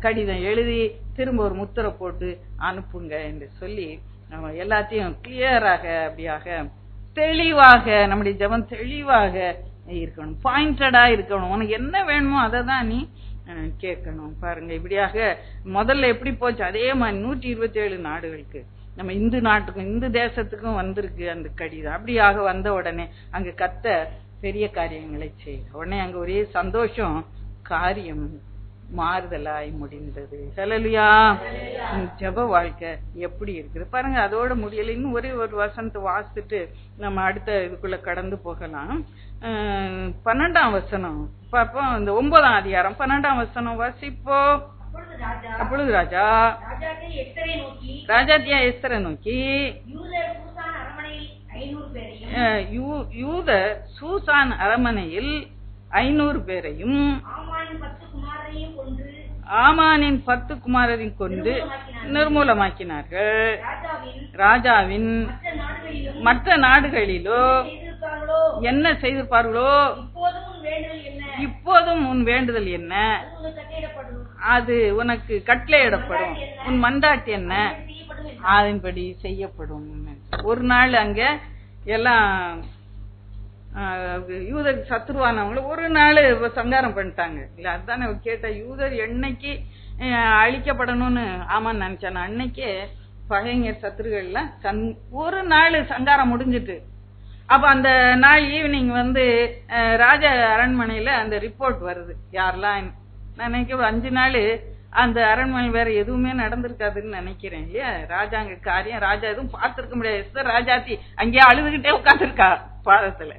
கடிதம் எழுதி திரும்ப ஒரு முத்திரை போட்டு அனுப்புங்க என்று சொல்லி நம்ம எல்லாத்தையும் கிளியராக அப்படியாக தெளிவாக நம்முடைய ஜெபம் தெளிவாக இருக்கணும், பாயிண்டடா இருக்கணும். உனக்கு என்ன வேணுமோ அதை தான் நீ கேட்கணும். பாருங்க, இப்படியாக முதல்ல எப்படி போச்சு அதே மாதிரி 127 நாடுகளுக்கு, நம்ம இந்து நாட்டுக்கும் இந்து தேசத்துக்கும் வந்திருக்கு அந்த கடிதம். அப்படியாக வந்த உடனே அங்க கர்த்தர் பெரிய காரியங்களை செய்ய உடனே அங்க ஒரே சந்தோஷம், காரியம் மாறுதலாய் முடிந்தது. ஹல்லேலூயா. ஜெப வாழ்க்கை எப்படி இருக்குது பாருங்க. அதோட முடியல. இன்னும் ஒரே ஒரு வசனத்தை வாசித்துட்டு நம்ம அடுத்த இதுக்குள்ள கடந்து போகலாம். 12ஆம் வசனம் பாப்போம். இந்த 9ஆம் அதிகாரம் 12ஆம் வசனம் வாசிப்போ. அப்பொழுது ராஜாத்தியா எஸ்தரை நோக்கி யூத சூசான் அரமனையில் 500 பேரையும் ஆமானின் 10 குமாரரையும் கொண்டு நிர்மூலமாக்கினார்கள். ராஜாவின் மற்ற நாடுகளிலோ என்ன செய்திருப்பார்களோ, இப்போதும் உன் வேண்டுதல் என்ன, அது உனக்கு கட்டளையிடப்படும், உன் மண்டாட்டி என்ன, அதன்படி செய்யப்படும். ஒரு நாள் அங்க எல்லாம் யூதர் சத்துருவானவங்கள ஒரு நாள் சங்காரம் பண்ணிட்டாங்க இல்ல. அதுதானே கேட்ட, யூதர் என்னைக்கு அழிக்கப்படணும்னு ஆமான்னு நினைச்சான அன்னைக்கே பகைஞர் சத்துருகள்லாம் ஒரு நாள் சங்காரம் முடிஞ்சிட்டு, அப்ப அந்த நாள் ஈவினிங் ராஜ அரண்மனையில அந்த ரிப்போர்ட் வருது. யாரெல்லாம் நினைக்க 5 நாள் அந்த அரண்மனை வேற எதுவுமே நடந்திருக்காதுன்னு நினைக்கிறேன் இல்லையா. ராஜாங்க காரியம் ராஜா எதுவும் பார்த்திருக்க முடியாது. ராஜாத்தி அங்கேயே அழுதுகிட்டே உட்காந்துருக்கா பாதத்துல,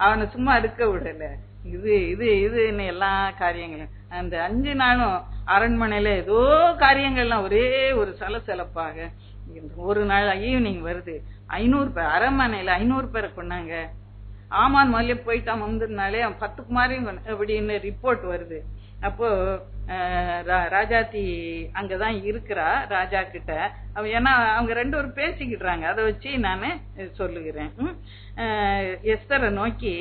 அவனை சும்மா இருக்க விடல. இதுன்னு எல்லா காரியங்களும் அந்த 5 நாளும் அரண்மனையில ஏதோ காரியங்கள்லாம் ஒரே ஒரு சலசலப்பாக. ஒரு நாள் ஈவினிங் வருது, 500 பேர் அரண்மனையில 500 பேரை கொண்டாங்க. ஆமான் முதல்ல போயிட்டான் வந்ததுனாலே 10 குமாரையும் அப்படின்னு ரிப்போர்ட் வருது. அப்போ ராஜாத்தி அங்கதான் இருக்கிறா ராஜா கிட்ட. ஏன்னா அவங்க 2 பேரும் பேசிக்கிட்டுறாங்க. அதை வச்சு நானு சொல்லுகிறேன். எஸ்தரை நோக்கி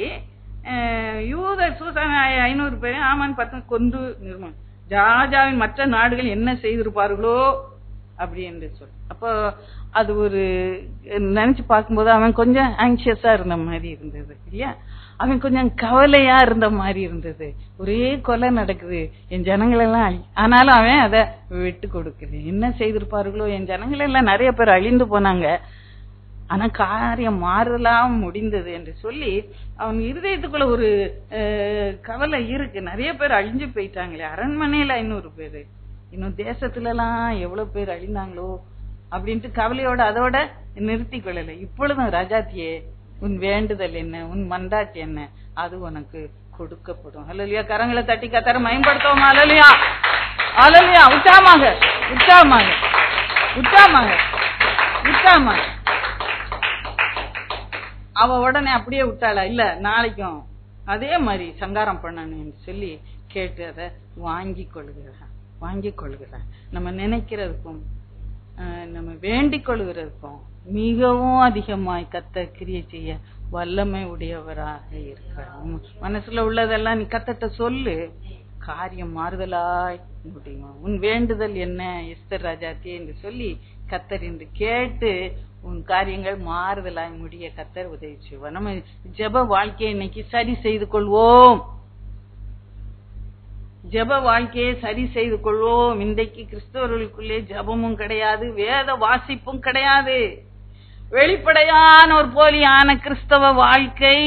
யூத சூசான் 500 பேரும் ஆமான் 10 கொண்டு நிர்மூலம், ராஜாவின் மற்ற நாடுகள் என்ன செய்திருப்பார்களோ அப்படி என்று சொல்லு. அப்போ அது ஒரு நினைச்சு பார்க்கும்போது அவன் கொஞ்சம் ஆங்ஷியஸா இருந்த மாதிரி இருந்தது இல்லையா. அவன் கொஞ்சம் கவலையா இருந்த மாதிரி இருந்தது. ஒரே கொலை நடக்குது, என் ஜனங்கள் எல்லாம் ஆனாலும் அவன் அதை விட்டு கொடுக்கல. என்ன செய்திருப்பார்களோ, என் ஜனங்கள் எல்லாம் நிறைய பேர் அழிந்து போனாங்க, ஆனா காரியம் மாறலாம் முடிந்தது என்று சொல்லி அவன் இருதயத்துக்குள்ள ஒரு கவலை இருக்கு. நிறைய பேர் அழிஞ்சு போயிட்டாங்களே, அரண்மனையில 500 பேரு, இன்னும் தேசத்துல எல்லாம் எவ்வளவு பேர் அழிந்தாங்களோ அப்படின்ட்டு கவலையோட அதோட நிறுத்தி கொள்ளல. இப்பொழுதும் ராஜாத்தியே, உன் வேண்டுதல் என்ன, உன் மண்டாட்டி என்ன, அது உனக்கு கொடுக்கப்படும். ஹல்லேலூயா. கரங்களை தட்டி கர்த்தரை மகிமைப்படுத்துவோம். ஹல்லேலூயா, ஹல்லேலூயா. உற்சாகமாக உற்சாகமாக உற்சாகமாக உற்சாகமாக. அவ உடனே அப்படியே விட்டாளா? இல்ல, நாளைக்கும் அதே மாதிரி சங்காரம் பண்ணணும்னு சொல்லி கேட்டு அதை வாங்கி கொள்கிறான். நம்ம நினைக்கிறதுக்கும் நம்ம வேண்டிக் கொள்கிறதுக்கும் மிகவும் அதிகமாய் கர்த்தர் கிரியை செய்ய வல்லமை உடையவராக இருக்கிறார். மனசுல உள்ளதெல்லாம் நீ கர்த்தர்ட்ட சொல்லு, காரியம் மாறுதலாய் முடியும். உன் வேண்டுதல் என்ன எஸ்தர் ராஜாத்தி என்று சொல்லி கர்த்தர் என்று கேட்டு உன் காரியங்கள் மாறுதலாய் முடிய கர்த்தர் உதவி செய்வார். நம்ம ஜெப வாழ்க்கையை இன்னைக்கு சரி செய்து கொள்வோம். ஜெப வாழ்க்கையை சரி செய்து கொள்வோம். இன்றைக்கு கிறிஸ்தவர்களுக்குள்ளே ஜெபமும் கிடையாது, வேத வாசிப்பும் கிடையாது. வெளிப்படையான ஒரு போலியான கிறிஸ்தவ வாழ்க்கை.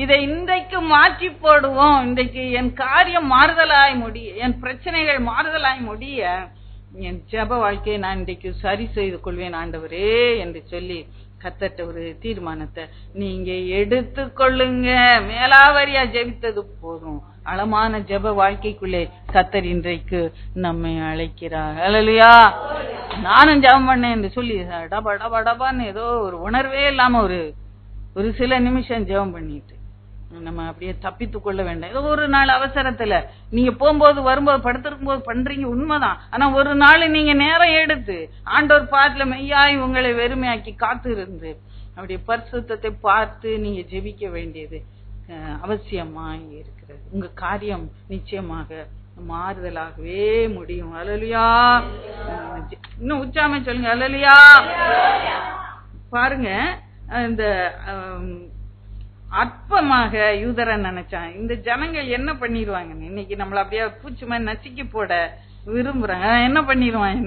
இதை இன்றைக்கு மாற்றி போடுவோம். இன்றைக்கு என் காரியம் மாறுதலாய் முடிய, என் பிரச்சனைகள் மாறுதலாய் முடிய, என் ஜெப வாழ்க்கையை நான் இன்றைக்கு சரி செய்து கொள்வேன் ஆண்டவரே என்று சொல்லி கர்த்தர்ட்ட ஒரு தீர்மானத்தை நீங்க எடுத்துக்கொள்ளுங்க. மேலாவரியா ஜெபித்தது போதும். ஆழமான ஜெப வாழ்க்கைக்குள்ளே கர்த்தர் இன்றைக்கு நம்மை அழைக்கிறார். ஹல்லேலூயா. நானும் ஜெபம் பண்ணேன் என்று சொல்லி டபா டபா டபான்னு ஏதோ ஒரு உணர்வே இல்லாம ஒரு சில நிமிஷம் ஜெபம் பண்ணிட்டு நம்ம அப்படியே தப்பித்து கொள்ள வேண்டாம். ஏதோ ஒரு நாள் அவசரத்துல நீங்க போகும்போது வரும்போது படுத்திருக்கும் போது பண்றீங்க, உண்மைதான். ஆனா ஒரு நாள் நீங்க நேரம் எடுத்து ஆண்டவர் பாத்துல மெய்யாய் உங்களை வெறுமையாக்கி காத்து இருந்து அப்படியே பரிசுத்தத்தை பார்த்து நீங்க ஜெபிக்க வேண்டியது அவசியமாய் இருக்கிறது. உங்க காரியம் நிச்சயமாக மாறுதலாகவே முடியும். ஹல்லேலூயா. இன்னும் உச்சாமே சொல்லுங்க. ஹல்லேலூயா. பாருங்க, இந்த அற்பமாக யூதரை நினைச்சான். இந்த ஜனங்கள் என்ன பண்ணிடுவாங்க, இன்னைக்கு நம்மள அப்படியே பூச்சி மாதிரி நசுக்கி போட விரும்புறாங்க. என்ன பண்ணிடுவான்,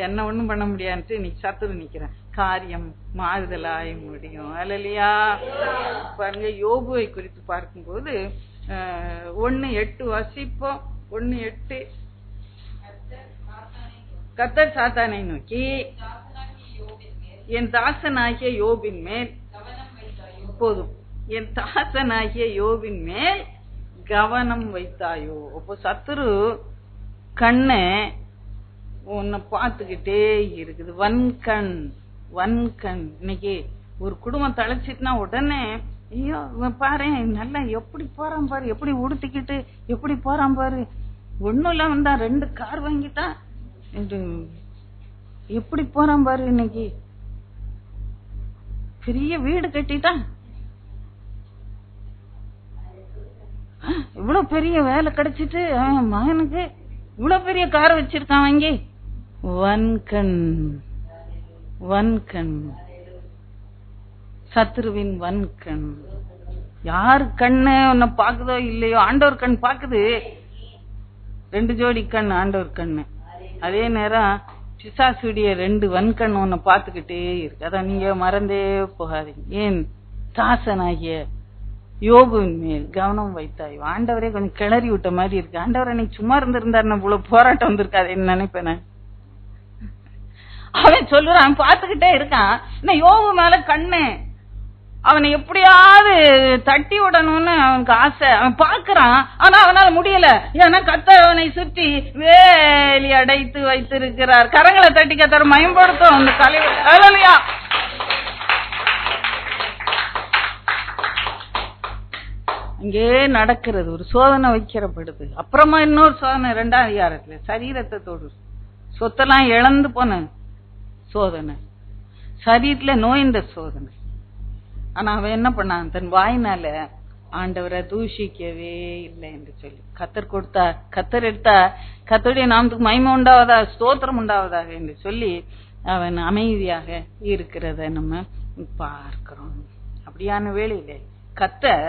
என்ன ஒண்ணும் பண்ண முடியாதுன்னு இன்னைக்கு சத்துரு நிக்கிறேன். காரியம் மாறுதலாய் முடியும். அல்லையா? பாருங்க, யோபுவை குறித்து பார்க்கும்போது 1:8 வாசிப்போம். 1:8. கர்த்தர் சாத்தானை நோக்கி, என் தாசனாகிய யோபின் மேல் போதும், என் தாசனாகிய யோபின் மேல் கவனம் வைத்தாயோ. அப்போ சத்துரு கண்ணு உன்னை பார்த்துக்கிட்டே இருக்குது. வன்கண். இன்னைக்கு ஒரு குடும்பம் தழைச்சிட்டுனா உடனே, ஐயோ பாரு நல்லா எப்படி போறான் பாரு, எப்படி உடுத்திக்கிட்டு எப்படி போறான் பாரு, ஒண்ணும் இல்ல வந்தா 2 கார் வாங்கிட்டான், எப்படி போறான் பாரு, இன்னைக்கு பெரிய வீடு கட்டிட்டான், இவ்வளவு பெரிய வேலை கிடைச்சிட்டு மகனுக்கு இவ்வளவு பெரிய கார் வச்சிருக்கான் வாங்கி. வன்கண், சத்ருவின் வன்கண். யாரு கண்ணு உன்னை பாக்குதோ இல்லையோ, ஆண்டவர் கண் பாக்குது. 2 ஜோடி கண் ஆண்டவர் கண்ணு. அதே நேரம் பிசாசுடைய 2 வன்கண் உன்னை பாத்துக்கிட்டே இருக்கு. அதான் நீங்க மறந்தே போகாதீங்க. ஏன் தாசனாகிய யோபுவின் மேல் கவனம் வைத்தாய். ஆண்டவரே கொஞ்சம் கிளறி விட்ட மாதிரி இருக்கு. ஆண்டவர் அன்னைக்கு சும்மா இருந்திருந்தாரு இவ்வளவு போராட்டம் வந்திருக்காது என்ன நினைப்பேன். அவன் சொல்லுறான், பாத்துக்கிட்டே இருக்கான். இன்னும் யோபு மேல கண்ணு, அவனை எப்படியாவது தட்டி விடணும்னு அவனுக்கு ஆசை. அவன் பாக்குறான், ஆனா அவனால முடியல. ஏன்னா கர்த்தர் அவனை சுற்றி வேலி அடைத்து வைத்திருக்கிறார். கரங்களை தட்டி கர்த்தர் மயம்படுத்தும் அந்த தலைவர். அல்லேலூயா. அங்கே நடக்கிறது ஒரு சோதனை வைக்கிறப்படுது. அப்புறமா இன்னொரு சோதனை 2ஆம் அதிகாரத்துல சரீரத்தை தொடு, சொத்தெல்லாம் இழந்து போன சோதனை, சரீரத்துல நோய்ந்த சோதனை. ஆனா அவன் என்ன பண்ணான், தன் வாயினால ஆண்டவரை தூஷிக்கவே இல்லை என்று சொல்லி கர்த்தர் கொடுத்தா, கர்த்தர் எடுத்தா, கர்த்தருடைய நாமத்துக்கு மகிமை உண்டாவதா, ஸ்தோத்திரம் உண்டாவதாக என்று சொல்லி அவன் அமைதியாக இருக்கிறத நம்ம பார்க்கிறோம். அப்படியான வேளையில கர்த்தர்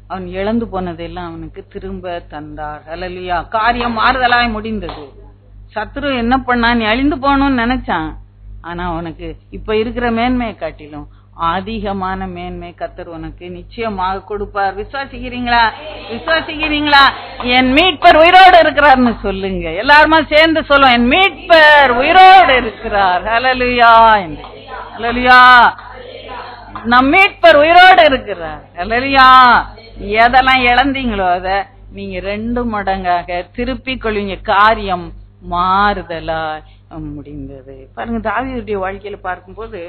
அவன் இழந்து போனதெல்லாம் அவனுக்கு திரும்ப தந்தார். அல்லேலூயா. காரியம் மாறுதலாய் முடிந்தது. சத்ரு என்ன பண்ணான், நீ அழிந்து போகணும்னு நினைச்சான். ஆனா உனக்கு இப்ப இருக்கிற மேன்மையை காட்டிலும் அதிகமான மேன்மை கர்த்தர் உனக்கு நிச்சயமாக கொடுப்பார். விசுவாசிக்கிறீங்களா? என் மீட்பர் உயிரோடு இருக்கிறார்னு சொல்லுங்க. எல்லாருமா சேர்ந்து சொல்லுவோம், என் மீட்பர் உயிரோடு இருக்கிறார். அல்லேலூயா. அல்லேலூயா. நம் மீட்பர் உயிரோடு இருக்கிறார். அல்லேலூயா. எதெல்லாம் இழந்தீங்களோ அத நீங்க 2 மடங்காக திருப்பிக் கொள்வீங்க. காரியம் மாறுதலா முடிந்தது. பாருங்க, தாவீதுடைய வாழ்க்கையில பார்க்கும்போது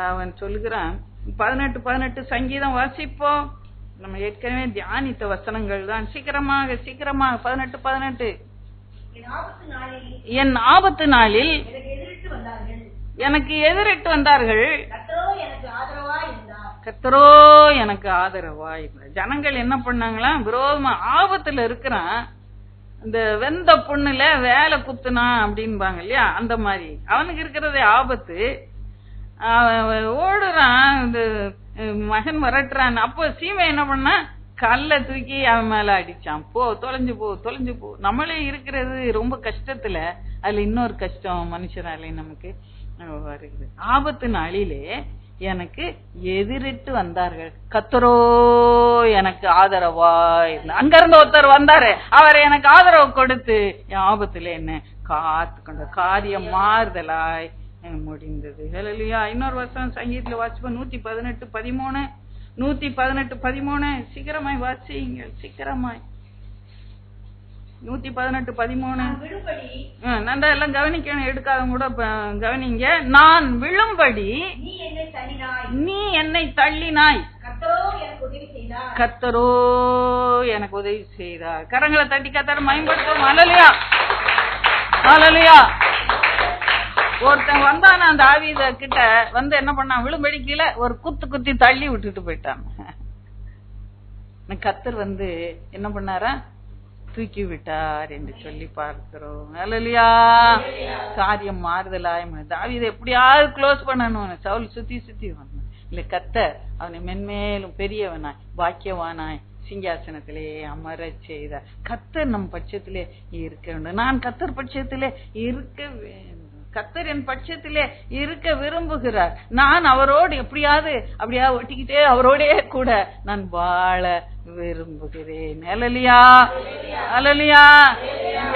அவன் சொல்லுகிறான், 18 சங்கீதம் வாசிப்போம். நம்ம ஏற்கனவே தியானித்த வசனங்கள் தான். சீக்கிரமாக 18 என் ஆபத்து நாளில் எனக்கு எதிரிட்டு வந்தார்கள், கர்த்தரோ எனக்கு ஆதரவா இருந்தார். ஜனங்கள் என்ன பண்ணாங்களா, விரோதமா ஆபத்துல இருக்கிறான், இந்த வெந்த பொண்ணுல வேலை குத்துனா அப்படின்பாங்க இல்லையா, அந்த மாதிரி அவனுக்கு இருக்கிறதே ஆபத்து. ஓடுறான், இந்த மகன் வரட்டுறான். அப்போ சீமை என்ன பண்ணா, கல்ல தூக்கி அவன் மேல அடிச்சான். தொலைஞ்சு போ. நம்மளே இருக்கிறது ரொம்ப கஷ்டத்துல, அதுல இன்னொரு கஷ்டம் மனுஷனாலே நமக்கு வருகிறது. ஆபத்து நாளிலே எனக்கு எதிரிட்டு வந்தார்கள், கர்த்தரோ எனக்கு ஆதரவா இருந்தார். அங்க இருந்து ஒருத்தர் வந்தாரு, அவர் எனக்கு ஆதரவு கொடுத்து என் ஆபத்துல என்ன காத்து கொண்ட. காரியம் மாறுதலாய் முடிந்தது. ஹல்லேலூயா. இன்னொரு வசனம் சங்கீதத்துல வாசிப்போம், 118:13. சீக்கிரமாய் வாசிங்க, சீக்கிரமாய். 118:13. நன்றா எல்லாம் கவனிக்கணும், எடுக்காதவங்க கூட கவனிங்க. நான் விழும்படி நீ என்னை தள்ளினாய், கர்த்தரோ எனக்கு உதவி செய்தார். கரங்களை தட்டி கர்த்தரை மகிமைப்படுத்துவோம். அல்லேலூயா. அல்லேலூயா. ஒருத்தன் வந்தான அந்த தாவீது கிட்ட வந்து என்ன பண்ணான், விழும்படி கீழே ஒரு குத்தி தள்ளி விட்டுட்டு போயிட்டான். கர்த்தர் வந்து என்ன பண்ணாரா, தூக்கி விட்டார் என்று சொல்லி பார்க்கிறோம். அல்லேலூயா. காரியம் மாறுதலாய். தாவீதை எப்படியாவது க்ளோஸ் பண்ணணும். சவுல் சுத்தி வந்தான். இல்ல கர்த்தர் அவனை மென்மேலும் பெரியவனாய் பாக்கியவானாய் சிங்காசனத்திலே அமர செய்தார். கர்த்தர் நம் பட்சத்திலே இருக்க வேண்டும். நான் கர்த்தர் பட்சத்திலே இருக்க வேண்டும். கர்த்தர் என் பட்சத்திலே இருக்க விரும்புகிறார். நான் அவரோடு எப்படியாவது அப்படியா ஒட்டிக்கிட்டே அவரோடே கூட நான் வாழ விரும்புகிறேன். அல்லேலூயா, அல்லேலூயா.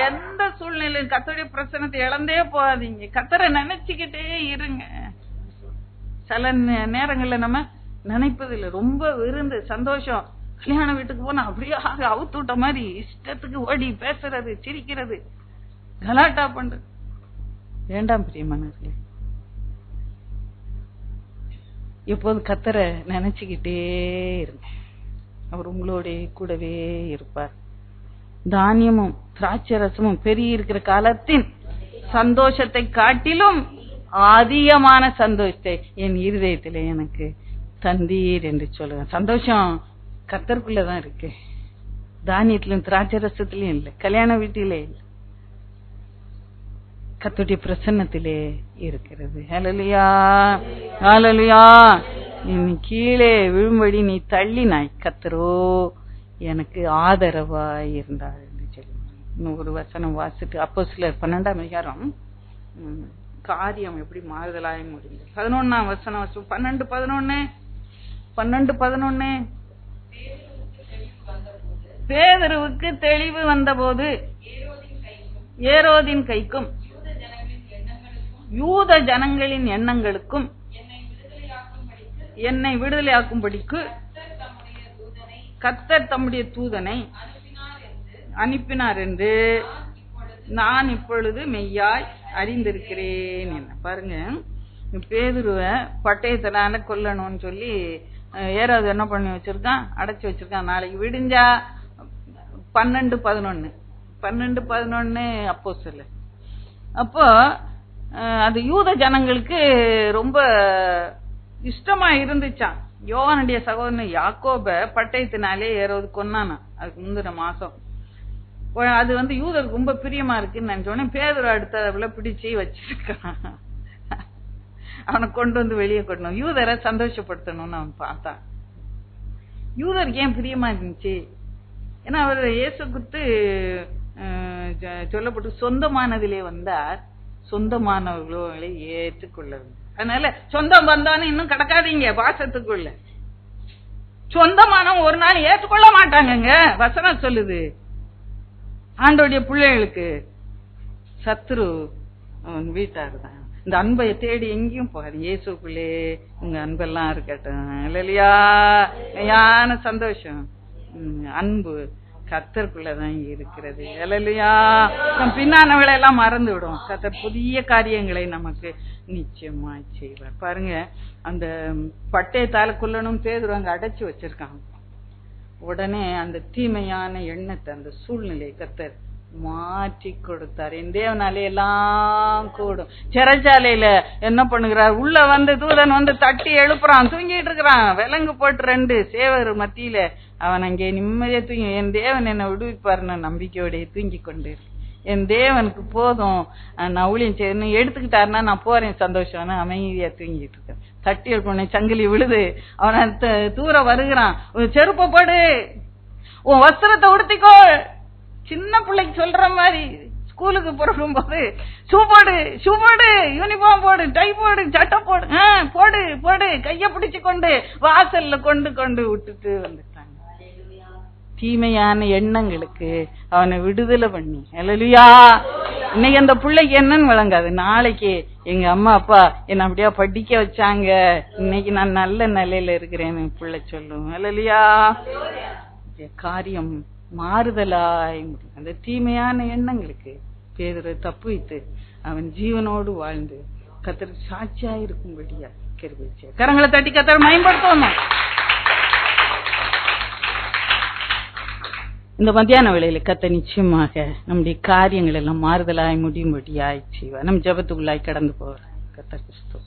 எந்த சூழ்நிலையும் கர்த்தருடைய பிரசன்னத்தை இழந்தே போகாதீங்க. கர்த்தரை நினைச்சுக்கிட்டே இருங்க. சில நேரங்கள்ல நம்ம நினைப்பதில்லை, ரொம்ப விருந்து சந்தோஷம். கல்யாண வீட்டுக்கு போனா அப்படியே அவுத்து விட்ட மாதிரி இஷ்டத்துக்கு ஓடி பேசுறது, சிரிக்கிறது, கலாட்டா பண்றது வேண்டாம் பிரியமானவர்களே. எப்போதும் கர்த்தரை நினைச்சுக்கிட்டே இருங்க. அவர் உங்களோட கூடவே இருப்பார். தானியமும் திராட்சை ரசமும் பெரிய இருக்கிற காலத்தின் சந்தோஷத்தை காட்டிலும் அதிகமான சந்தோஷத்தை என் இருதயத்திலே எனக்கு தந்தீர் என்று சொல்லுவேன். சந்தோஷம் கர்த்தருக்குள்ளதான் இருக்கு. தானியத்திலும் திராட்சை ரசத்திலும் இல்லை, கல்யாண வீட்டிலே இல்லை, கர்த்தருடைய பிரசன்னத்திலே இருக்கிறது. ஹல்லேலூயா, ஹல்லேலூயா. நீ கீழே விழும்படி நீ தள்ளினாய், கர்த்தரோ எனக்கு ஆதரவாய் இருந்தார் என்று சொல்லி இன்னொரு வசனம் வாசிட்டு அப்போஸ்தலர் 12ஆம் அதிகாரம் காரியம் எப்படி மாறுதலாய் முடிந்தது. 11ஆம் வசனம் 12:11 பேதுருவுக்கு தெளிவு வந்தபோது ஏரோதின் கைக்கும் யூத ஜனங்களின் எண்ணங்களுக்கும் என்னை விடுதலையாக்கும்படிக்கு கர்த்தர் தம்முடைய தூதனை அனுப்பினார் என்று நான் இப்பொழுது மெய்யாய் அறிந்திருக்கிறேன். என்ன பாருங்க, பேதுருவ பட்டயத்தினால கொல்லணும்னு சொல்லி ஏறாவது என்ன பண்ணி வச்சிருக்கான், அடைச்சு வச்சிருக்கான். நாளைக்கு விடிஞ்சா 12:11 அப்போஸ்தலர். அப்போ அது யூத ஜனங்களுக்கு ரொம்ப இஷ்டமா இருந்துச்சான். யோவானுடைய சகோதரன் யாக்கோப பட்டயத்தினாலே ஏறாவது கொன்னானா அதுக்கு முந்தின மாசம். அது யூதருக்கு ரொம்ப பிரியமா இருக்குன்னு நினைச்சோடனே பேதுரு அடுத்த பிடிச்சி வச்சிருக்கான். அவனை கொண்டு வெளியே கொட்டணும், யூதரை சந்தோஷப்படுத்தணும்னு அவன் பார்த்தான். யூதருக்கு ஏன் பிரியமா இருந்துச்சு? ஏன்னா அவர் இயேசு கிறிஸ்து சொல்லப்பட்டு சொந்தமானதிலே வந்தார், சொந்தமானவர்களை ஏற்றுக்கொள்ளவில்லை. அதனால சொந்தம் வந்தான்னு இன்னும் கிடக்காதீங்க பாசத்துக்குள்ள. சொந்தமானவங்க ஒரு நாள் ஏற்றுக்கொள்ள மாட்டாங்க. வசனம் சொல்லுது ஆண்டோடைய பிள்ளைகளுக்கு சத்துரு வீட்டாரு தான். இந்த அன்பை தேடி எங்கேயும் போகாது, இயேசுக்குள்ளே உங்க அன்பெல்லாம் இருக்கட்டும். இல்லையா, யான சந்தோஷம் அன்பு கர்த்தருக்குள்ளதான் இருக்கிறது. இல்லையா, பின்னானவளை எல்லாம் மறந்து விடும். கர்த்தர் புதிய காரியங்களை நமக்கு நிச்சயமா செய்வார். பாருங்க, அந்த பட்டயத்தால கொல்லணும் பேதுரு அங்க அடைச்சு வச்சிருக்காங்க. உடனே அந்த தீமையான எண்ணத்தை, அந்த சூழ்நிலை கர்த்தர் மாற்றி கொடுத்தார். என் தேவனாலே எல்லாம் கூடும். சிறைச்சாலையில என்ன பண்ணுகிறார், உள்ள தூதன் தட்டி எழுப்புறான், தூங்கிட்டு இருக்கிறான். விலங்கு போட்டு 2 சேவர் மத்தியில அவன் அங்கே நிம்மதியா தூங்கி, என் தேவன் என்ன விடுவிப்பாருன்னு நம்பிக்கையோடைய தூங்கி கொண்டு, என் தேவனுக்கு போதும் நான் ஊழியம் செய்யணும் எடுத்துக்கிட்டாருன்னா நான் போறேன் சந்தோஷம் அமைதியா தூங்கிட்டு இருக்கேன். தட்டி எழுப்பணும், சங்கிலி விழுது, அவன் தூர வருகிறான். செருப்ப போடு, உன் வஸ்திரத்தை உடுத்திக்கோ, சின்ன பிள்ளைக்கு சொல்ற மாதிரி ஸ்கூலுக்கு போடும் போது ஷூ போடு, யூனிஃபார்ம் போடு, டை போடு, சட்டை போடு, போடு போடு, கைய பிடிச்சு கொண்டு வாசல்ல கொண்டு விட்டுட்டு வந்துட்டாங்க. தீமையான எண்ணங்களுக்கு அவனை விடுதலை பண்ணி. அல்லேலூயா. இன்னைக்கு அந்த பிள்ளைக்கு என்னன்னு விளங்காது, நாளைக்கு எங்க அம்மா அப்பா என்ன அப்படியா படிக்க வச்சாங்க, இன்னைக்கு நான் நல்ல நிலையில இருக்கிறேன்னு பிள்ளை சொல்லும். அல்லேலூயா. காரியம் மாறுதலாய் முடியும். அந்த தீமையான எண்ணங்களுக்கு பேதுரு தப்பு வைத்து அவன் ஜீவனோடு வாழ்ந்து கர்த்தருக்கு சாட்சியா இருக்கும்படியா கிருபை செய்ய. கரங்களை தட்டி கர்த்தரை மகிமைப்படுத்தணும். இந்த மத்தியான வேளையில கர்த்தர் நிச்சயமாக நம்முடைய காரியங்கள் எல்லாம் மாறுதலாய் முடியும்படியாய் செய்வார். நம் ஜெபத்துக்குள்ளாய் கடந்து போவார். கர்த்தர் கிறிஸ்து